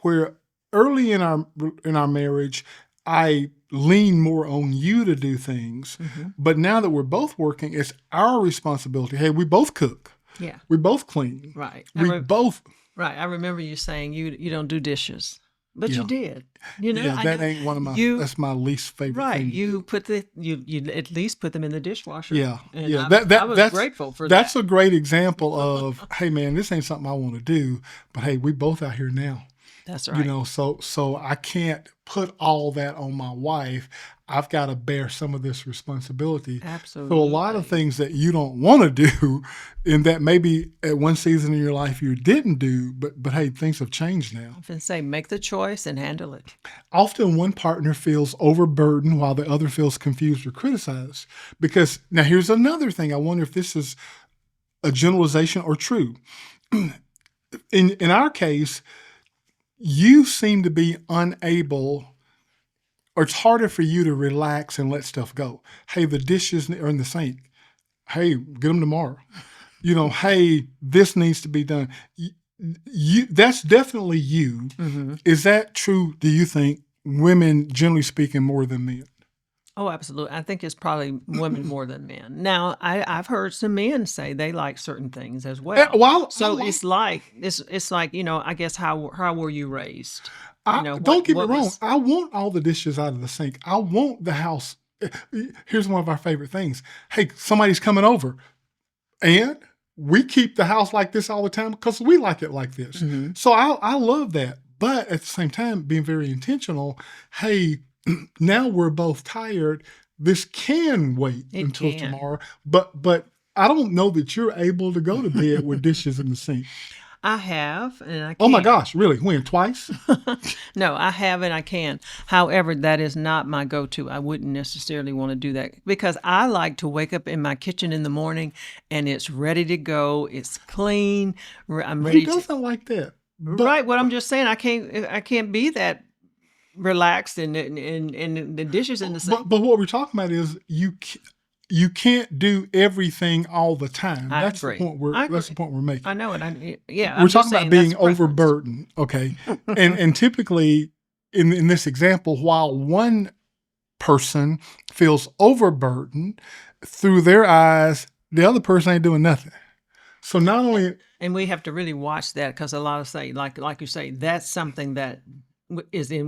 early in our marriage, I lean more on you to do things. But now that we're both working, it's our responsibility. Hey, we both cook. Yeah. We both clean. Right. Both. Right. I remember you saying you don't do dishes, but you Yeah. did. That ain't one of my. That's my least favorite. Right. thing. You at least put them in the dishwasher. Yeah. And Yeah. I was grateful for that. That's a great example of, hey man, this ain't something I want to do, but hey, we both out here now. That's right. So I can't put all that on my wife. I've got to bear some of this responsibility. Absolutely. So a lot of things that you don't want to do, and that maybe at one season in your life you didn't do, but hey, things have changed now. I often say, make the choice and handle it. Often one partner feels overburdened while the other feels confused or criticized. Because now here's another thing. I wonder if this is a generalization or true. In our case, you seem to be unable, or it's harder for you to relax and let stuff go. Hey, the dishes are in the sink. Hey, get them tomorrow. Hey, this needs to be done. That's definitely you. Is that true, do you think, women, generally speaking, more than men? Oh, absolutely. I think it's probably women more than men. Now, I've heard some men say they like certain things as well. It's like, I guess how were you raised? Don't get me wrong. I want all the dishes out of the sink. I want the house. Here's one of our favorite things. Hey, somebody's coming over, and we keep the house like this all the time because we like it like this. So I love that. But at the same time, being very intentional. Hey, now we're both tired. This can wait until tomorrow. But I don't know that you're able to go to bed with dishes in the sink. I have, and I can. Oh my gosh, really? When? Twice? No, I have and I can. However, that is not my go-to. I wouldn't necessarily want to do that because I like to wake up in my kitchen in the morning and it's ready to go. It's clean. I'm ready. Who doesn't like that? Right. What I'm just saying, I can't be that relaxed and the dishes in the sink. But what we're talking about is you can't do everything all the time. That's the point we're making. I know it. We're talking about being overburdened. Okay. and typically in this example, while one person feels overburdened, through their eyes, the other person ain't doing nothing. So not only, And we have to really watch that, because a lot of say, like you say, that's something that is in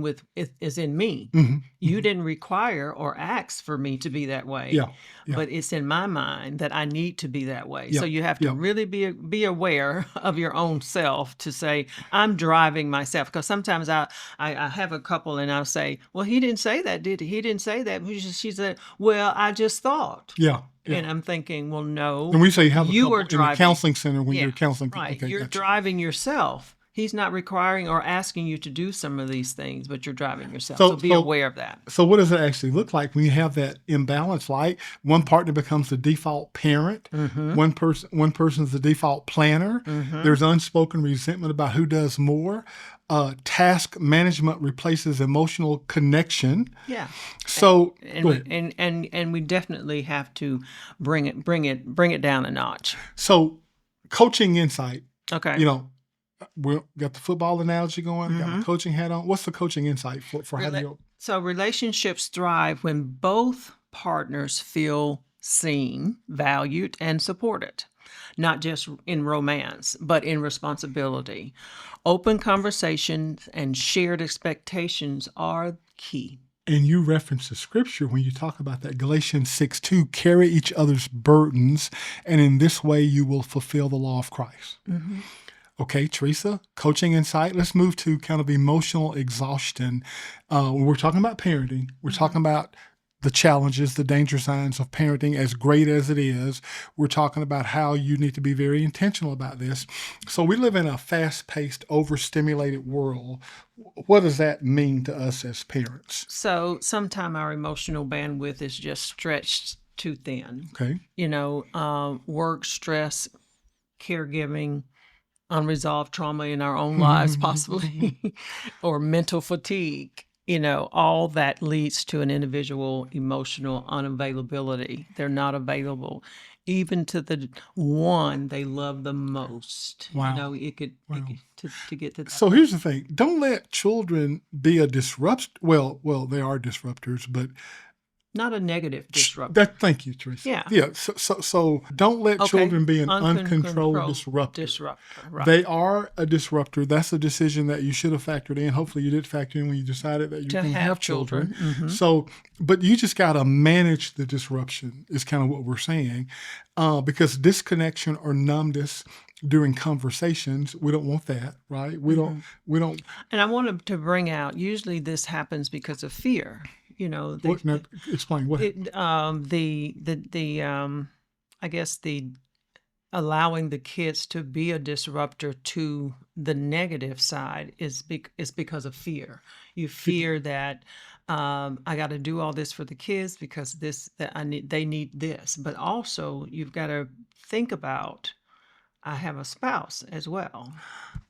me. mhm, You mhm. didn't require or ask for me to be that way, Yeah, yeah, but it's in my mind that I need to be that way. yeah, So you have to yeah, really be aware of your own self to say, I'm driving myself. Because sometimes I have a couple and I'll say, well, he didn't say that, did he? He didn't say that. She said, well, I just thought. yeah, yeah. And I'm thinking, well, no, And we say you have a you are couple in the driving. counseling center when Yeah, you're counseling people. right. Okay, You're gotcha. driving yourself. He's not requiring or asking you to do some of these things, but you're driving yourself. So So, be so, aware of that. so what does it actually look like when you have that imbalance? Like one partner becomes the default parent, Mm-hmm. one person's the default planner. Mm-hmm. There's unspoken resentment about who does more. Task management replaces emotional connection. Yeah. So, And go we ahead. and we definitely have to bring it down a notch. So, coaching insight. Okay. You know, we got the football analogy going. Got my Mm-hmm. coaching hat on. What's the coaching insight for how do you? So relationships thrive when both partners feel seen, valued, and supported, not just in romance, but in responsibility. Open conversations and shared expectations are key. And you reference the scripture when you talk about that. Galatians 6:2, carry each other's burdens, and in this way you will fulfill the law of Christ. Mm-hmm. Okay, Teresa, coaching insight. Let's move to kind of emotional exhaustion. When we're talking about parenting, we're talking about the challenges, the danger signs of parenting, as great as it is. We're talking about how you need to be very intentional about this. So we live in a fast-paced, overstimulated world. What does that mean to us as parents? So sometimes our emotional bandwidth is just stretched too thin. Okay. Work, stress, caregiving, unresolved trauma in our own lives, possibly, or mental fatigue. All that leads to an individual emotional unavailability. They're not available, even to the one they love the most. Wow. It could to get to that. So here's the thing: don't let children be a disrupt. Well, they are disruptors, but Not a negative disruptor. Thank you, Teresa. Yeah. Yeah. So don't let children be an uncontrolled disruptor. Right. They are a disruptor. That's a decision that you should have factored in. Hopefully, you did factor in when you decided that you're going to have children. Mm-hmm. So, but you just got to manage the disruption. Is kind of what we're saying, because disconnection or numbness during conversations, we don't want that, right? We don't. And I wanted to bring out. Usually, this happens because of fear. Explain what. I guess the allowing the kids to be a disruptor to the negative side is because of fear. You fear that I got to do all this for the kids because they need this, but also you've got to think about I have a spouse as well.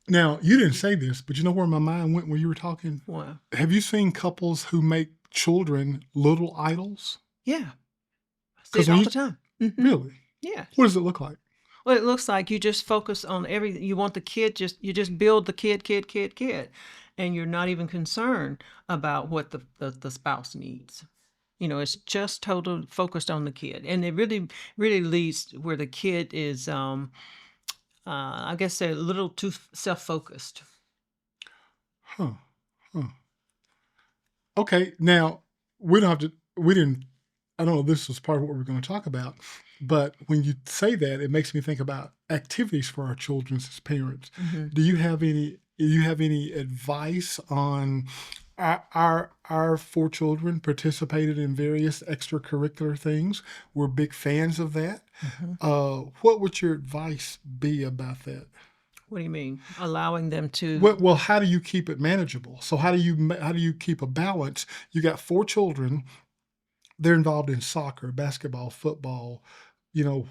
Now, you didn't say this, but you know where my mind went when you were talking? Well, Have you seen couples who make children little idols? yeah, I see it all the time. Mm-hmm. Really? Yeah. What does it look like? Well, it looks like you just focus on everything. You want the kid, you just build the kid, and you're not even concerned about what the spouse needs. It's just total focused on the kid, and it really, really leads where the kid is. I guess they're a little too self-focused. Huh. Okay. Now we don't have to. We didn't. I don't know if this was part of what we're going to talk about, but when you say that, it makes me think about activities for our children as parents. Mm-hmm. Do you have any advice on our four children participated in various extracurricular things? We're big fans of that. Mm-hmm. What would your advice be about that? What do you mean? Allowing them to? Well, how do you keep it manageable? So how do you keep a balance? You got four children. They're involved in soccer, basketball, football,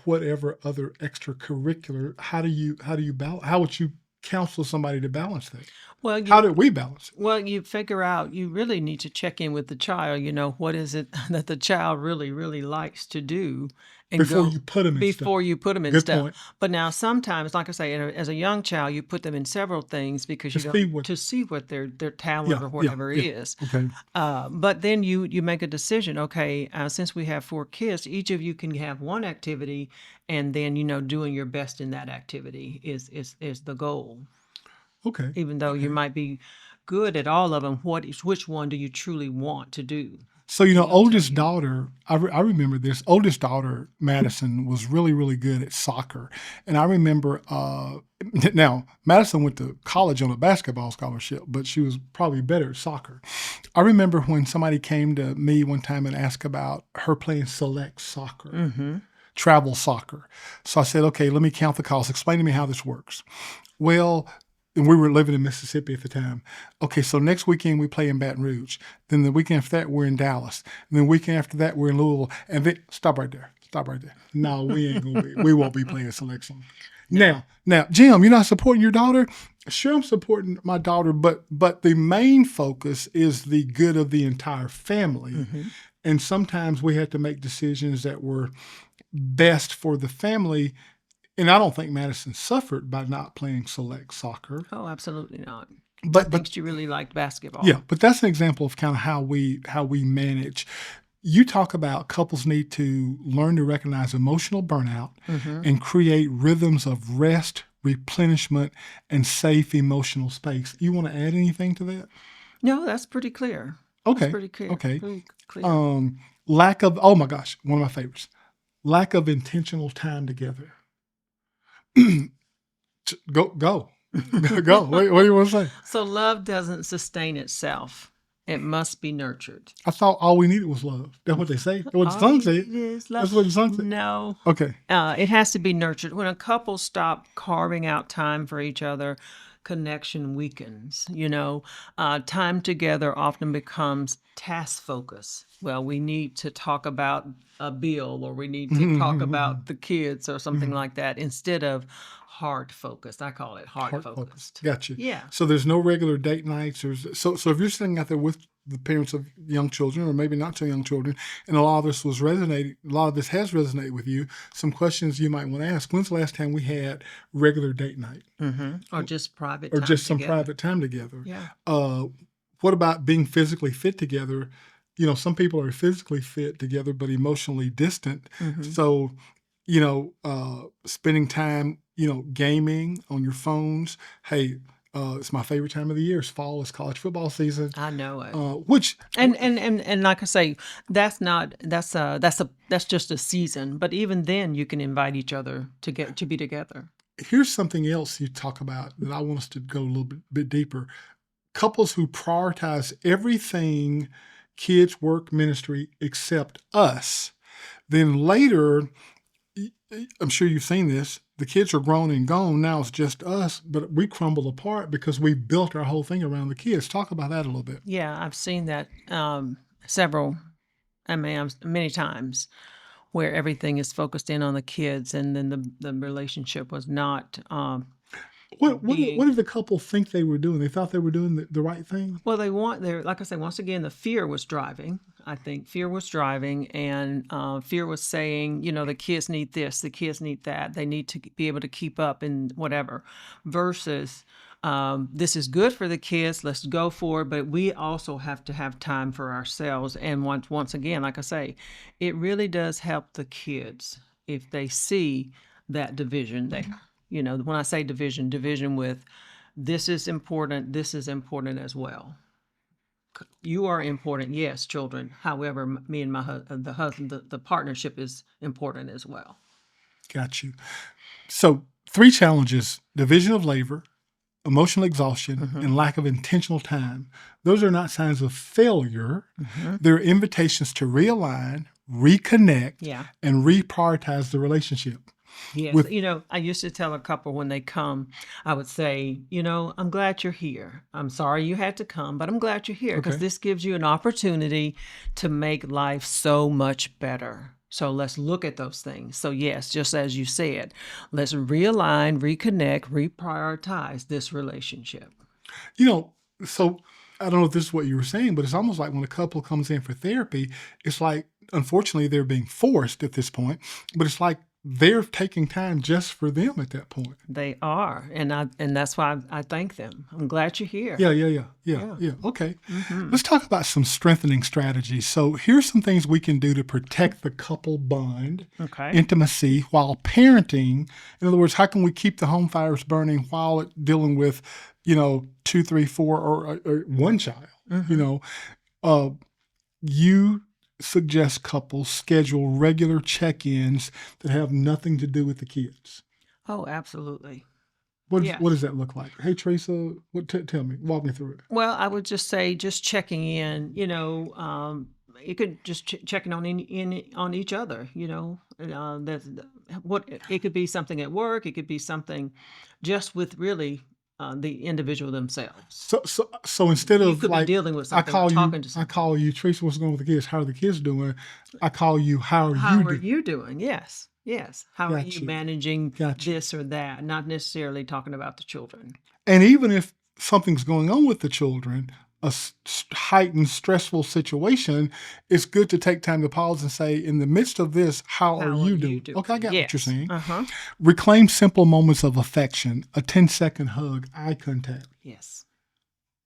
whatever other extracurricular. How do you balance? How would you counsel somebody to balance that? Well, How did we balance it? Well, you figure out you really need to check in with the child. What is it that the child really, really likes to do, and Before go you put them in stuff. before you put them in Good stuff. point. But now sometimes, like I say, as a young child, you put them in several things because to see what their talent or whatever is. Okay. But then you make a decision. Okay, since we have 4 kids, each of you can have one activity, and then doing your best in that activity is the goal. Okay. Even though you might be good at all of them, which one do you truly want to do? So, oldest daughter, I remember this, oldest daughter, Madison, was really, really good at soccer. And I remember, now, Madison went to college on a basketball scholarship, but she was probably better at soccer. I remember when somebody came to me one time and asked about her playing select soccer, travel soccer. So I said, okay, let me count the costs. Explain to me how this works. Well, and we were living in Mississippi at the time. Okay, so next weekend we play in Baton Rouge. Then the weekend after that, we're in Dallas. And then the weekend after that, we're in Louisville. And then, stop right there. No, we won't be playing selection. Now, Jim, you're not supporting your daughter? Sure, I'm supporting my daughter, but the main focus is the good of the entire family. And sometimes we had to make decisions that were best for the family. And I don't think Madison suffered by not playing select soccer. Oh, absolutely not. But she really liked basketball. Yeah, but that's an example of kind of how we manage. You talk about couples need to learn to recognize emotional burnout and create rhythms of rest, replenishment, and safe emotional space. You want to add anything to that? No, that's pretty clear. Okay. That's pretty clear. Okay. Pretty clear. Lack of, oh my gosh, one of my favorites. Lack of intentional time together. Go. What do you want to say? So love doesn't sustain itself. It must be nurtured. I thought all we needed was love. That's what they say. That's what the song said. That's what the song said. No. Okay. It has to be nurtured. When a couple stop carving out time for each other, connection weakens. Time together often becomes task focus. Well, we need to talk about a bill, or we need to talk about the kids, or something like that, instead of heart focused. I call it heart focused. Gotcha. Yeah. So there's no regular date nights, so if you're sitting out there with the parents of young children, or maybe not so young children, and a lot of this has resonated with you, some questions you might want to ask. When's the last time we had regular date night? Or just private or time just some together. private time together? Yeah. What about being physically fit together? Some people are physically fit together but emotionally distant. So spending time gaming on your phones. Hey, it's my favorite time of the year. It's fall. It's college football season. I know it. Which and like I say, that's just a season. But even then, you can invite each other to be together. Here's something else you talk about that I want us to go a little bit deeper. Couples who prioritize everything, kids, work, ministry, except us. Then later, I'm sure you've seen this, the kids are grown and gone. Now it's just us, but we crumble apart because we built our whole thing around the kids. Talk about that a little bit. Yeah, I've seen that many times, where everything is focused in on the kids, and then the relationship was not. What did the couple think they were doing? They thought they were doing the right thing? Well, like I said, once again, the fear was driving. I think fear was driving, and fear was saying, the kids need this, the kids need that. They need to be able to keep up and whatever, versus this is good for the kids, let's go for it, but we also have to have time for ourselves. And once again, like I say, it really does help the kids if they see that division there. When I say division with this is important as well. You are important, yes, children. However, me and my husband, the partnership is important as well. Got you. So 3 challenges: division of labor, emotional exhaustion, and lack of intentional time. Those are not signs of failure. They're invitations to realign, reconnect, and reprioritize the relationship. Yes. I used to tell a couple when they come, I would say, I'm glad you're here. I'm sorry you had to come, but I'm glad you're here because this gives you an opportunity to make life so much better. So let's look at those things. So yes, just as you said, let's realign, reconnect, reprioritize this relationship. So I don't know if this is what you were saying, but it's almost like when a couple comes in for therapy, it's like, unfortunately, they're being forced at this point, but it's like they're taking time just for them at that point. They are, and that's why I thank them. I'm glad you're here. Yeah. Okay. Let's talk about some strengthening strategies. So here's some things we can do to protect the couple bond, intimacy, while parenting. In other words, how can we keep the home fires burning while dealing with, 2, 3, 4, or one child? You suggest couples schedule regular check-ins that have nothing to do with the kids. Oh, absolutely. What does that look like? Hey, Teresa, tell me, walk me through it. Well, I would just say just checking in, you could just checking on on each other, that's what it could be something at work, it could be something just with really the individual themselves. So instead You of could be like dealing with I something, call talking to I someone. call you, Teresa, what's going on with the kids? How are the kids doing? I call you, how How are are you doing? you doing? Yes. How are Got you you. managing Got you. this or that? Not necessarily talking about the children. And even if something's going on with the children, a heightened, stressful situation, it's good to take time to pause and say, in the midst of this, how are you doing? Okay, I got what you're Yes. saying. Uh-huh. Reclaim simple moments of affection, a 10-second hug, eye contact. Yes.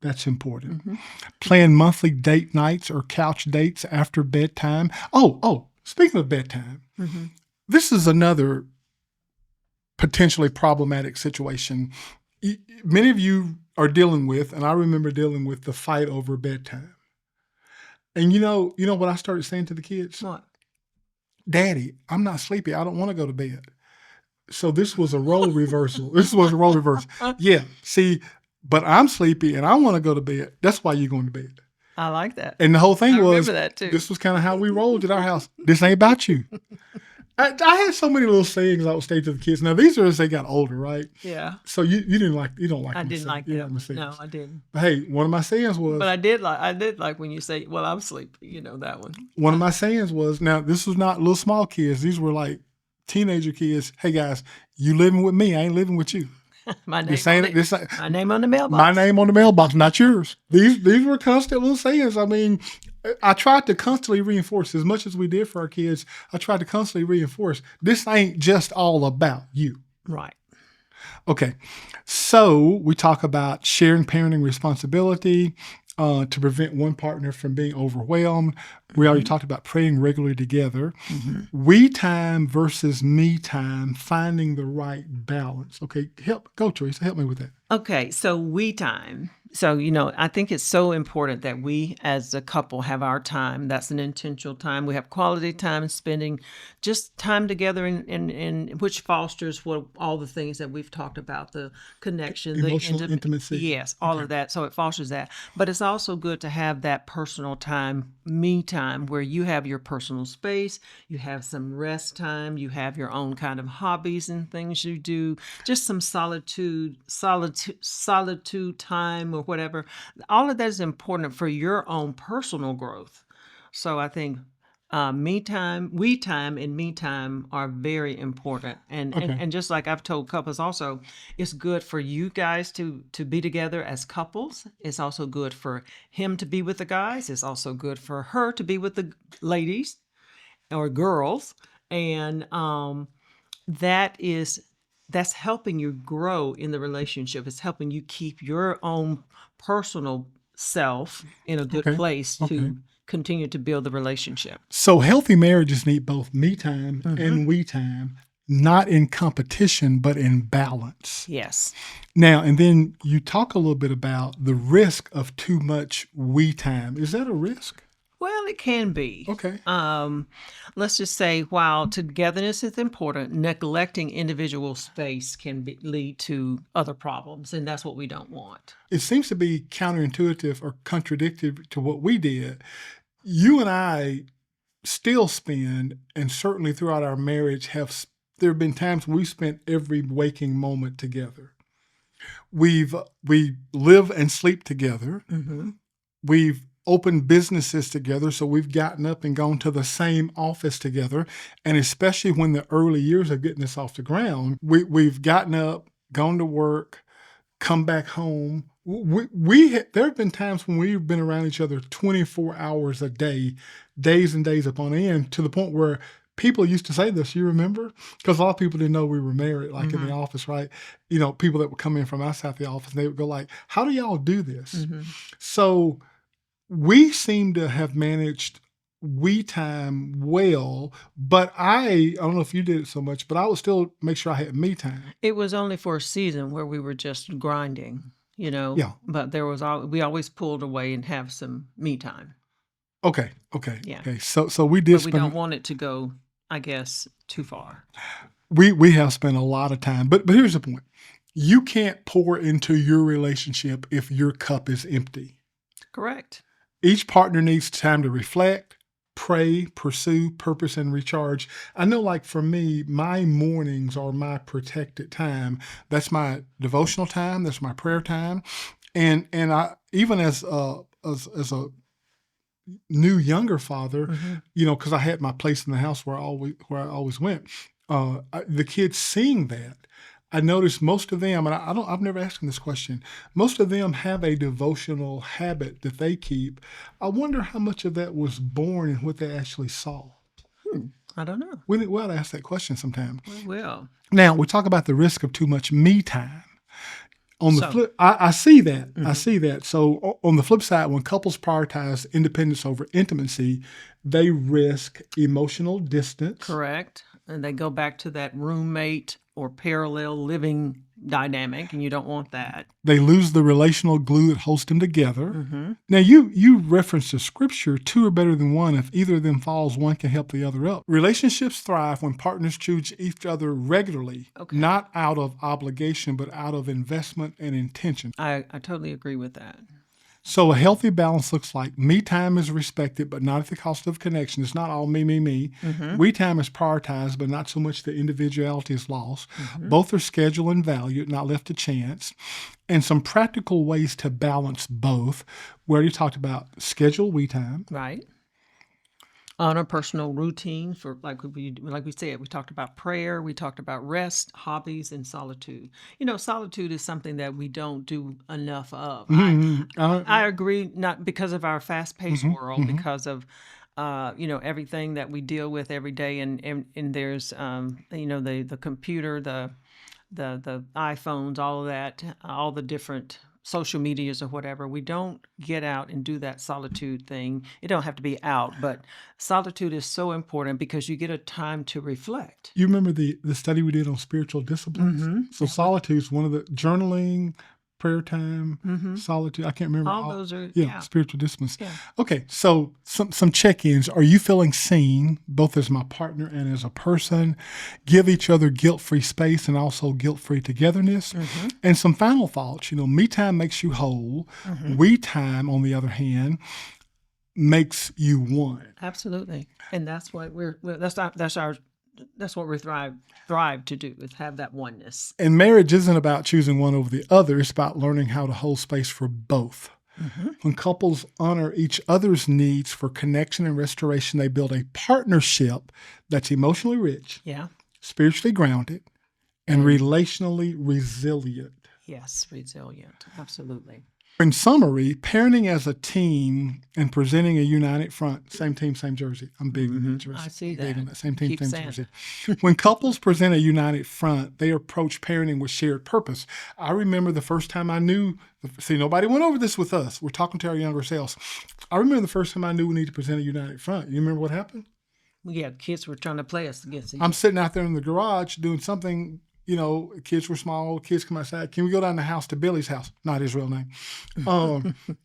That's important. Plan monthly date nights or couch dates after bedtime. Oh, speaking of bedtime, this is another potentially problematic situation. Many of you are dealing with, and I remember dealing with, the fight over bedtime. And you know what I started saying to the kids? What? Daddy, I'm not sleepy. I don't want to go to bed. So this was a role reversal. Yeah, see, but I'm sleepy and I want to go to bed. That's why you're going to bed. I like that. And the whole thing I was, remember that too. this was kind of how we rolled at our house. This ain't about you. I had so many little sayings I would say to the kids. Now these are as they got older, right? Yeah. So you don't like I my didn't like sayings. that. My sayings. No, I didn't. But hey, one of my sayings was. But I did like when you say, "Well, I'm sleepy." That one. One of my sayings was. Now this was not little small kids. These were like teenager kids. Hey guys, you living with me? I ain't living with you. My name My name on the mailbox. My name on the mailbox, not yours. These were constant little sayings. I mean, I tried to constantly reinforce, as much as we did for our kids, I tried to constantly reinforce, this ain't just all about you. Right. Okay. So we talk about sharing parenting responsibility to prevent one partner from being overwhelmed. We already talked about praying regularly together. We time versus me time, finding the right balance. Okay, go Teresa, help me with that. Okay, so we time. So, I think it's so important that we as a couple have our time. That's an intentional time. We have quality time spending just time together in which fosters all the things that we've talked about, the connection, Emotional the intimacy. Yes, all of that. So it fosters that. But it's also good to have that personal time, me time, where you have your personal space, you have some rest time, you have your own kind of hobbies and things you do, just some solitude time or whatever. All of that is important for your own personal growth. So I think me time, we time, and me time are very important. And just like I've told couples also, it's good for you guys to be together as couples. It's also good for him to be with the guys. It's also good for her to be with the ladies or girls. And that's helping you grow in the relationship. It's helping you keep your own personal self in a good place to continue to build the relationship. So healthy marriages need both me time and we time, not in competition, but in balance. Yes. Now, and then you talk a little bit about the risk of too much we time. Is that a risk? Well, it can be. Okay. Let's just say while togetherness is important, neglecting individual space can lead to other problems, and that's what we don't want. It seems to be counterintuitive or contradictory to what we did. You and I still spend, and certainly throughout our marriage, there have been times we spent every waking moment together. We live and sleep together. We opened businesses together, so we've gotten up and gone to the same office together. And especially when the early years of getting this off the ground, we've gotten up, gone to work, come back home. There have been times when we've been around each other 24 hours a day, days and days upon end, to the point where people used to say this, you remember? Because a lot of people didn't know we were married, like in the office, right? People that would come in from outside the office, they would go like, how do y'all do this? So we seem to have managed we time well, but I don't know if you did it so much, but I would still make sure I had me time. It was only for a season where we were just grinding, Yeah. but we always pulled away and have some me time. Okay. Yeah. Okay. So we did But we don't want it to go, I guess, too far. We have spent a lot of time, but here's the point. You can't pour into your relationship if your cup is empty. Correct. Each partner needs time to reflect, pray, pursue, purpose, and recharge. I know, like for me, my mornings are my protected time. That's my devotional time. That's my prayer time. And I, even as a new younger father, because I had my place in the house where I always went. The kids seeing that, I noticed most of them, and I've never asked them this question. Most of them have a devotional habit that they keep. I wonder how much of that was born in what they actually saw. I don't know. We ought to ask that question sometime. We will. Now, we talk about the risk of too much me time. On the flip, I see that. I see that. So on the flip side, when couples prioritize independence over intimacy, they risk emotional distance. Correct. And they go back to that roommate or parallel living dynamic, and you don't want that. They lose the relational glue that holds them together. Now, you referenced the scripture, two are better than one. If either of them falls, one can help the other up. Relationships thrive when partners choose each other regularly, not out of obligation, but out of investment and intention. I totally agree with that. So a healthy balance looks like me time is respected, but not at the cost of connection. It's not all me. We time is prioritized, but not so much that individuality is lost. Both are scheduled and valued, not left to chance. And some practical ways to balance both. We already talked about schedule we time. Right. Honor personal routine for like we said, we talked about prayer, we talked about rest, hobbies, and solitude. Solitude is something that we don't do enough of. I agree, not because of our fast-paced world, because of everything that we deal with every day, and there's the computer, the iPhones, all of that, all the different social medias or whatever. We don't get out and do that solitude thing. It don't have to be out, but solitude is so important because you get a time to reflect. You remember the study we did on spiritual disciplines? So solitude is one of the journaling, prayer time, solitude. I can't remember. All those are, spiritual disciplines. Yeah. Okay, so some check-ins. Are you feeling seen, both as my partner and as a person? Give each other guilt-free space and also guilt-free togetherness. And some final thoughts. Me time makes you whole. We time, on the other hand, makes you one. Absolutely. And that's what that's what we thrive to do, is have that oneness. And marriage isn't about choosing one over the other. It's about learning how to hold space for both. When couples honor each other's needs for connection and restoration, they build a partnership that's emotionally rich, spiritually grounded, and relationally resilient. Yes, resilient. Absolutely. In summary, parenting as a team and presenting a united front, same team, same jersey. I'm big on that. I see that. Same team, Keep same saying jersey. When couples present a united front, they approach parenting with shared purpose. I remember the first time I knew, nobody went over this with us. We're talking to our younger selves. I remember the first time I knew we need to present a united front. You remember what happened? Yeah, kids were trying to play us against each other. I'm sitting out there in the garage doing something. Kids were small. Kids come outside. Can we go down the house to Billy's house? Not his real name.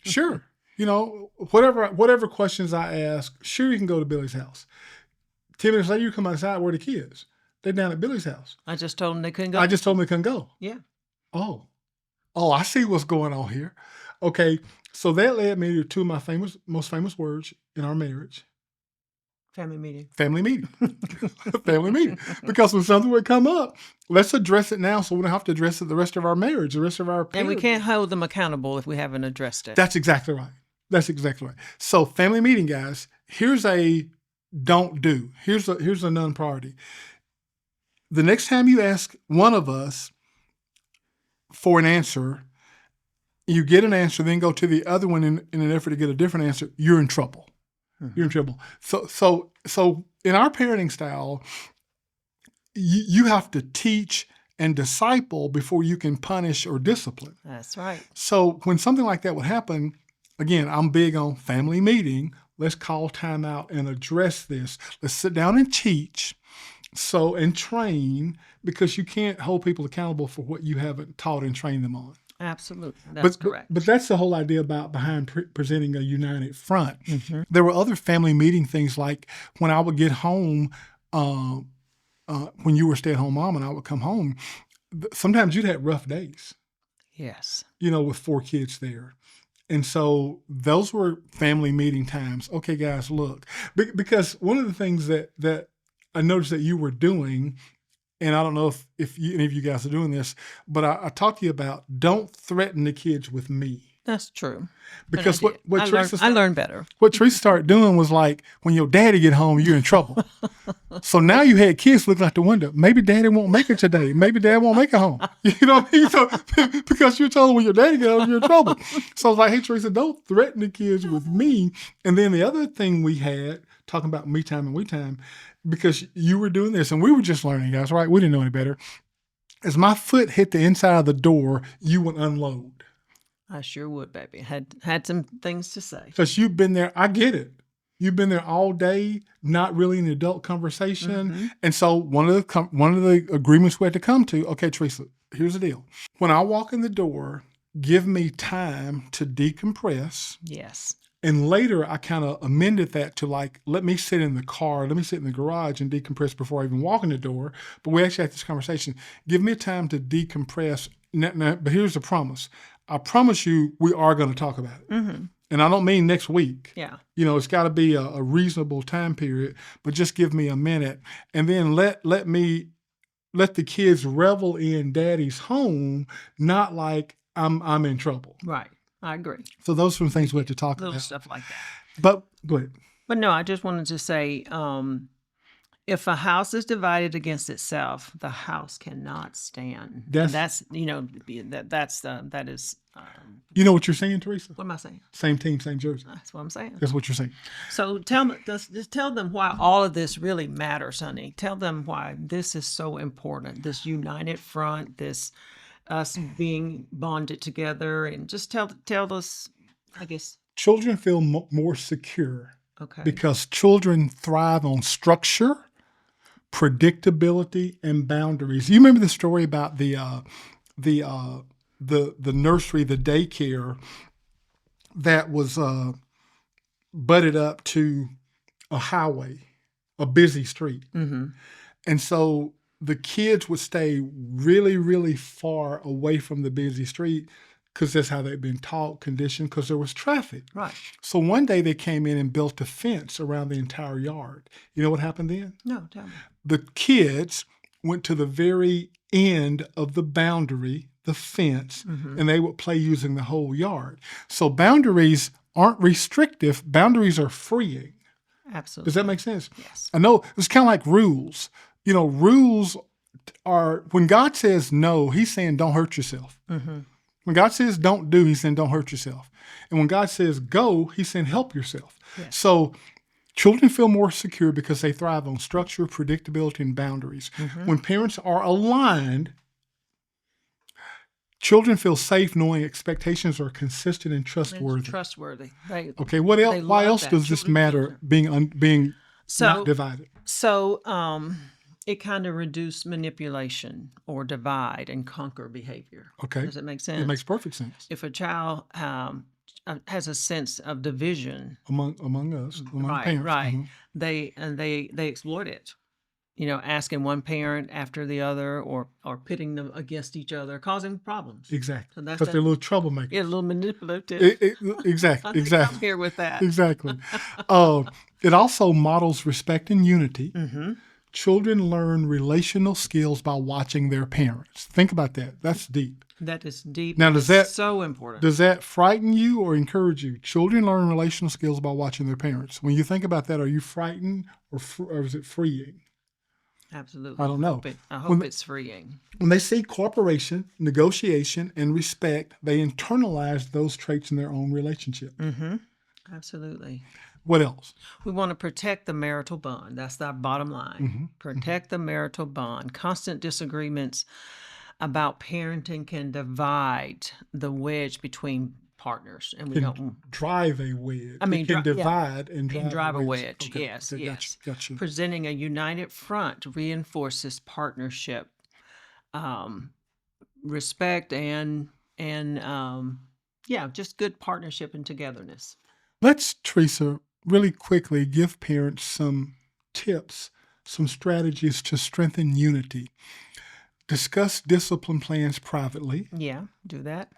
Sure. Whatever questions I ask, sure, you can go to Billy's house. 10 minutes later, you come outside. Where are the kids? They're down at Billy's house. I just told them they couldn't go. I just told them they couldn't go. Yeah. Oh, I see what's going on here. Okay. So that led me to two of my most famous words in our marriage. Family meeting. Family meeting. Family meeting. Because when something would come up, let's address it now so we don't have to address it the rest of our marriage, the rest of our parenting. And we can't hold them accountable if we haven't addressed it. That's exactly right. That's exactly right. So family meeting, guys, here's a don't do. Here's a non-priority. The next time you ask one of us for an answer, you get an answer, then go to the other one in an effort to get a different answer, you're in trouble. Mm-hmm. You're in trouble. So in our parenting style, you have to teach and disciple before you can punish or discipline. That's right. So when something like that would happen, again, I'm big on family meeting. Let's call time out and address this. Let's sit down and teach, and train, because you can't hold people accountable for what you haven't taught and trained them on. Absolutely. That's correct. But that's the whole idea behind presenting a united front. Mm-hmm. There were other family meeting things, like when I would get home, when you were a stay-at-home mom and I would come home, sometimes you'd have rough days. Yes. With 4 kids there. And so those were family meeting times. Okay, guys, look. Because one of the things that I noticed that you were doing, and I don't know if any of you guys are doing this, but I talked to you about, don't threaten the kids with me. That's true. Because what I learned better. What Teresa started doing was like, when your daddy get home, you're in trouble. So now you had kids looking out the window. Maybe daddy won't make it today. Maybe dad won't make it home. You know what I mean? So, because you're told when your daddy get home, you're in trouble. So I was like, hey, Teresa, don't threaten the kids with me. And then the other thing we had, talking about me time and we time, because you were doing this and we were just learning, guys, right? We didn't know any better. As my foot hit the inside of the door, you would unload. I sure would, baby. Had some things to say. Because you've been there. I get it. You've been there all day, not really in the adult conversation. Mm-hmm. And so one of the agreements we had to come to, okay, Teresa, here's the deal. When I walk in the door, give me time to decompress. Yes. And later I kind of amended that to like, let me sit in the car, let me sit in the garage and decompress before I even walk in the door. But we actually had this conversation. Give me time to decompress. Now, but here's the promise. I promise you we are going to talk about it. Mm-hmm. And I don't mean next week. Yeah. It's got to be a reasonable time period, but just give me a minute. And then let the kids revel in daddy's home, not like I'm in trouble. Right. I agree. So those are some things we have to talk about. Little stuff like that. But go ahead. But no, I just wanted to say, if a house is divided against itself, the house cannot stand. That is. You know what you're saying, Teresa? What am I saying? Same team, same jersey. That's what I'm saying. That's what you're saying. So just tell them why all of this really matters, honey. Tell them why this is so important. This united front, this us being bonded together, and just tell us, I guess. Children feel more secure. Okay. Because children thrive on structure, predictability, and boundaries. You remember the story about the nursery, the daycare that was butted up to a highway, a busy street. Mm-hmm. And so the kids would stay really, really far away from the busy street because that's how they'd been taught, conditioned, because there was traffic. Right. So one day they came in and built a fence around the entire yard. You know what happened then? No, tell me. The kids went to the very end of the boundary, the fence, mm-hmm. and they would play using the whole yard. So boundaries aren't restrictive. Boundaries are freeing. Absolutely. Does that make sense? Yes. I know it's kind of like rules. Rules are, when God says no, he's saying don't hurt yourself. Mm-hmm. When God says don't do, he's saying don't hurt yourself. And when God says go, he's saying help yourself. Yes. So children feel more secure because they thrive on structure, predictability, and boundaries. Mm-hmm. When parents are aligned, children feel safe knowing expectations are consistent and trustworthy. It's trustworthy. Okay, what else? Why else does this matter? Being not divided. So it kind of reduces manipulation or divide and conquer behavior. Okay, does it make sense? It makes perfect sense. If a child has a sense of division among us, among parents, right, mm-hmm. they exploit it. Asking one parent after the other, or pitting them against each other, causing problems. Exactly. So because they're a little troublemakers. Yeah, a little manipulative. Exactly. I'm here with that. Exactly. It also models respect and unity. Mm-hmm. Children learn relational skills by watching their parents. Think about that. That's deep. That is deep. Now, so important. Does that frighten you or encourage you? Children learn relational skills by watching their parents. When you think about that, are you frightened or is it freeing? Absolutely. I don't know. I hope it's freeing. When they see cooperation, negotiation, and respect, they internalize those traits in their own relationship. Mm-hmm. Absolutely. What else? We want to protect the marital bond. That's our bottom line. Mm-hmm. Protect the marital bond. Constant disagreements about parenting can divide the wedge between partners, and we don't drive a wedge. I mean, it can divide and drive a wedge. Okay. Yes, Okay. yes. Gotcha. Presenting a united front reinforces partnership, respect, and just good partnership and togetherness. Let's, Teresa, really quickly give parents some tips, some strategies to strengthen unity. Discuss discipline plans privately. Yeah, do that.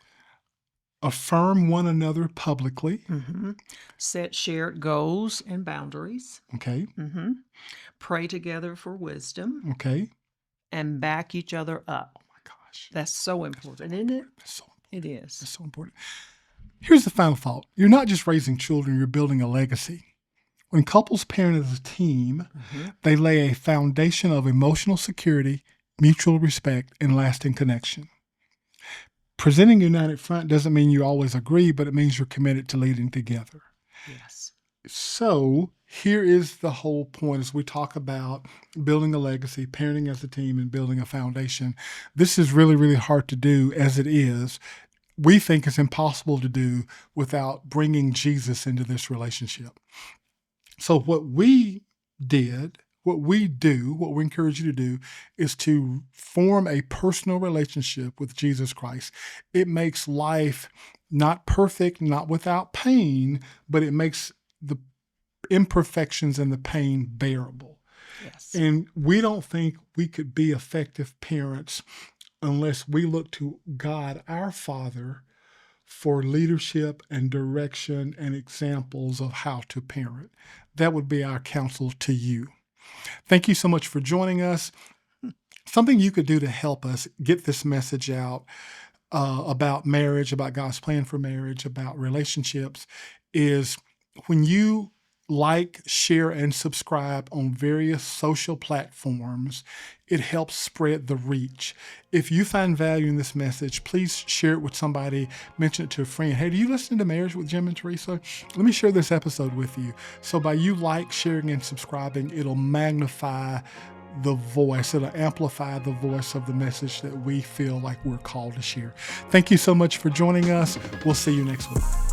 Affirm one another publicly. Mm-hmm. Set shared goals and boundaries. Okay. Mm-hmm. Pray together for wisdom. Okay. And back each other up. Oh my gosh. That's so important, isn't it? That's so important. It is. That's so important. Here's the final thought. You're not just raising children, you're building a legacy. When couples parent as a team, they lay a foundation of emotional security, mutual respect, and lasting connection. Presenting a united front doesn't mean you always agree, but it means you're committed to leading together. Yes. So here is the whole point as we talk about building a legacy, parenting as a team, and building a foundation. This is really, really hard to do as it is. We think it's impossible to do without bringing Jesus into this relationship. So what we did, what we encourage you to do is to form a personal relationship with Jesus Christ. It makes life not perfect, not without pain, but it makes the imperfections and the pain bearable. Yes. And we don't think we could be effective parents unless we look to God, our Father, for leadership and direction and examples of how to parent. That would be our counsel to you. Thank you so much for joining us. Something you could do to help us get this message out about marriage, about God's plan for marriage, about relationships, is when you like, share, and subscribe on various social platforms, it helps spread the reach. If you find value in this message, please share it with somebody, mention it to a friend. Hey, do you listen to Marriage with Jim and Teresa? Let me share this episode with you. So by you sharing, and subscribing, it'll magnify the voice, it'll amplify the voice of the message that we feel like we're called to share. Thank you so much for joining us. We'll see you next week.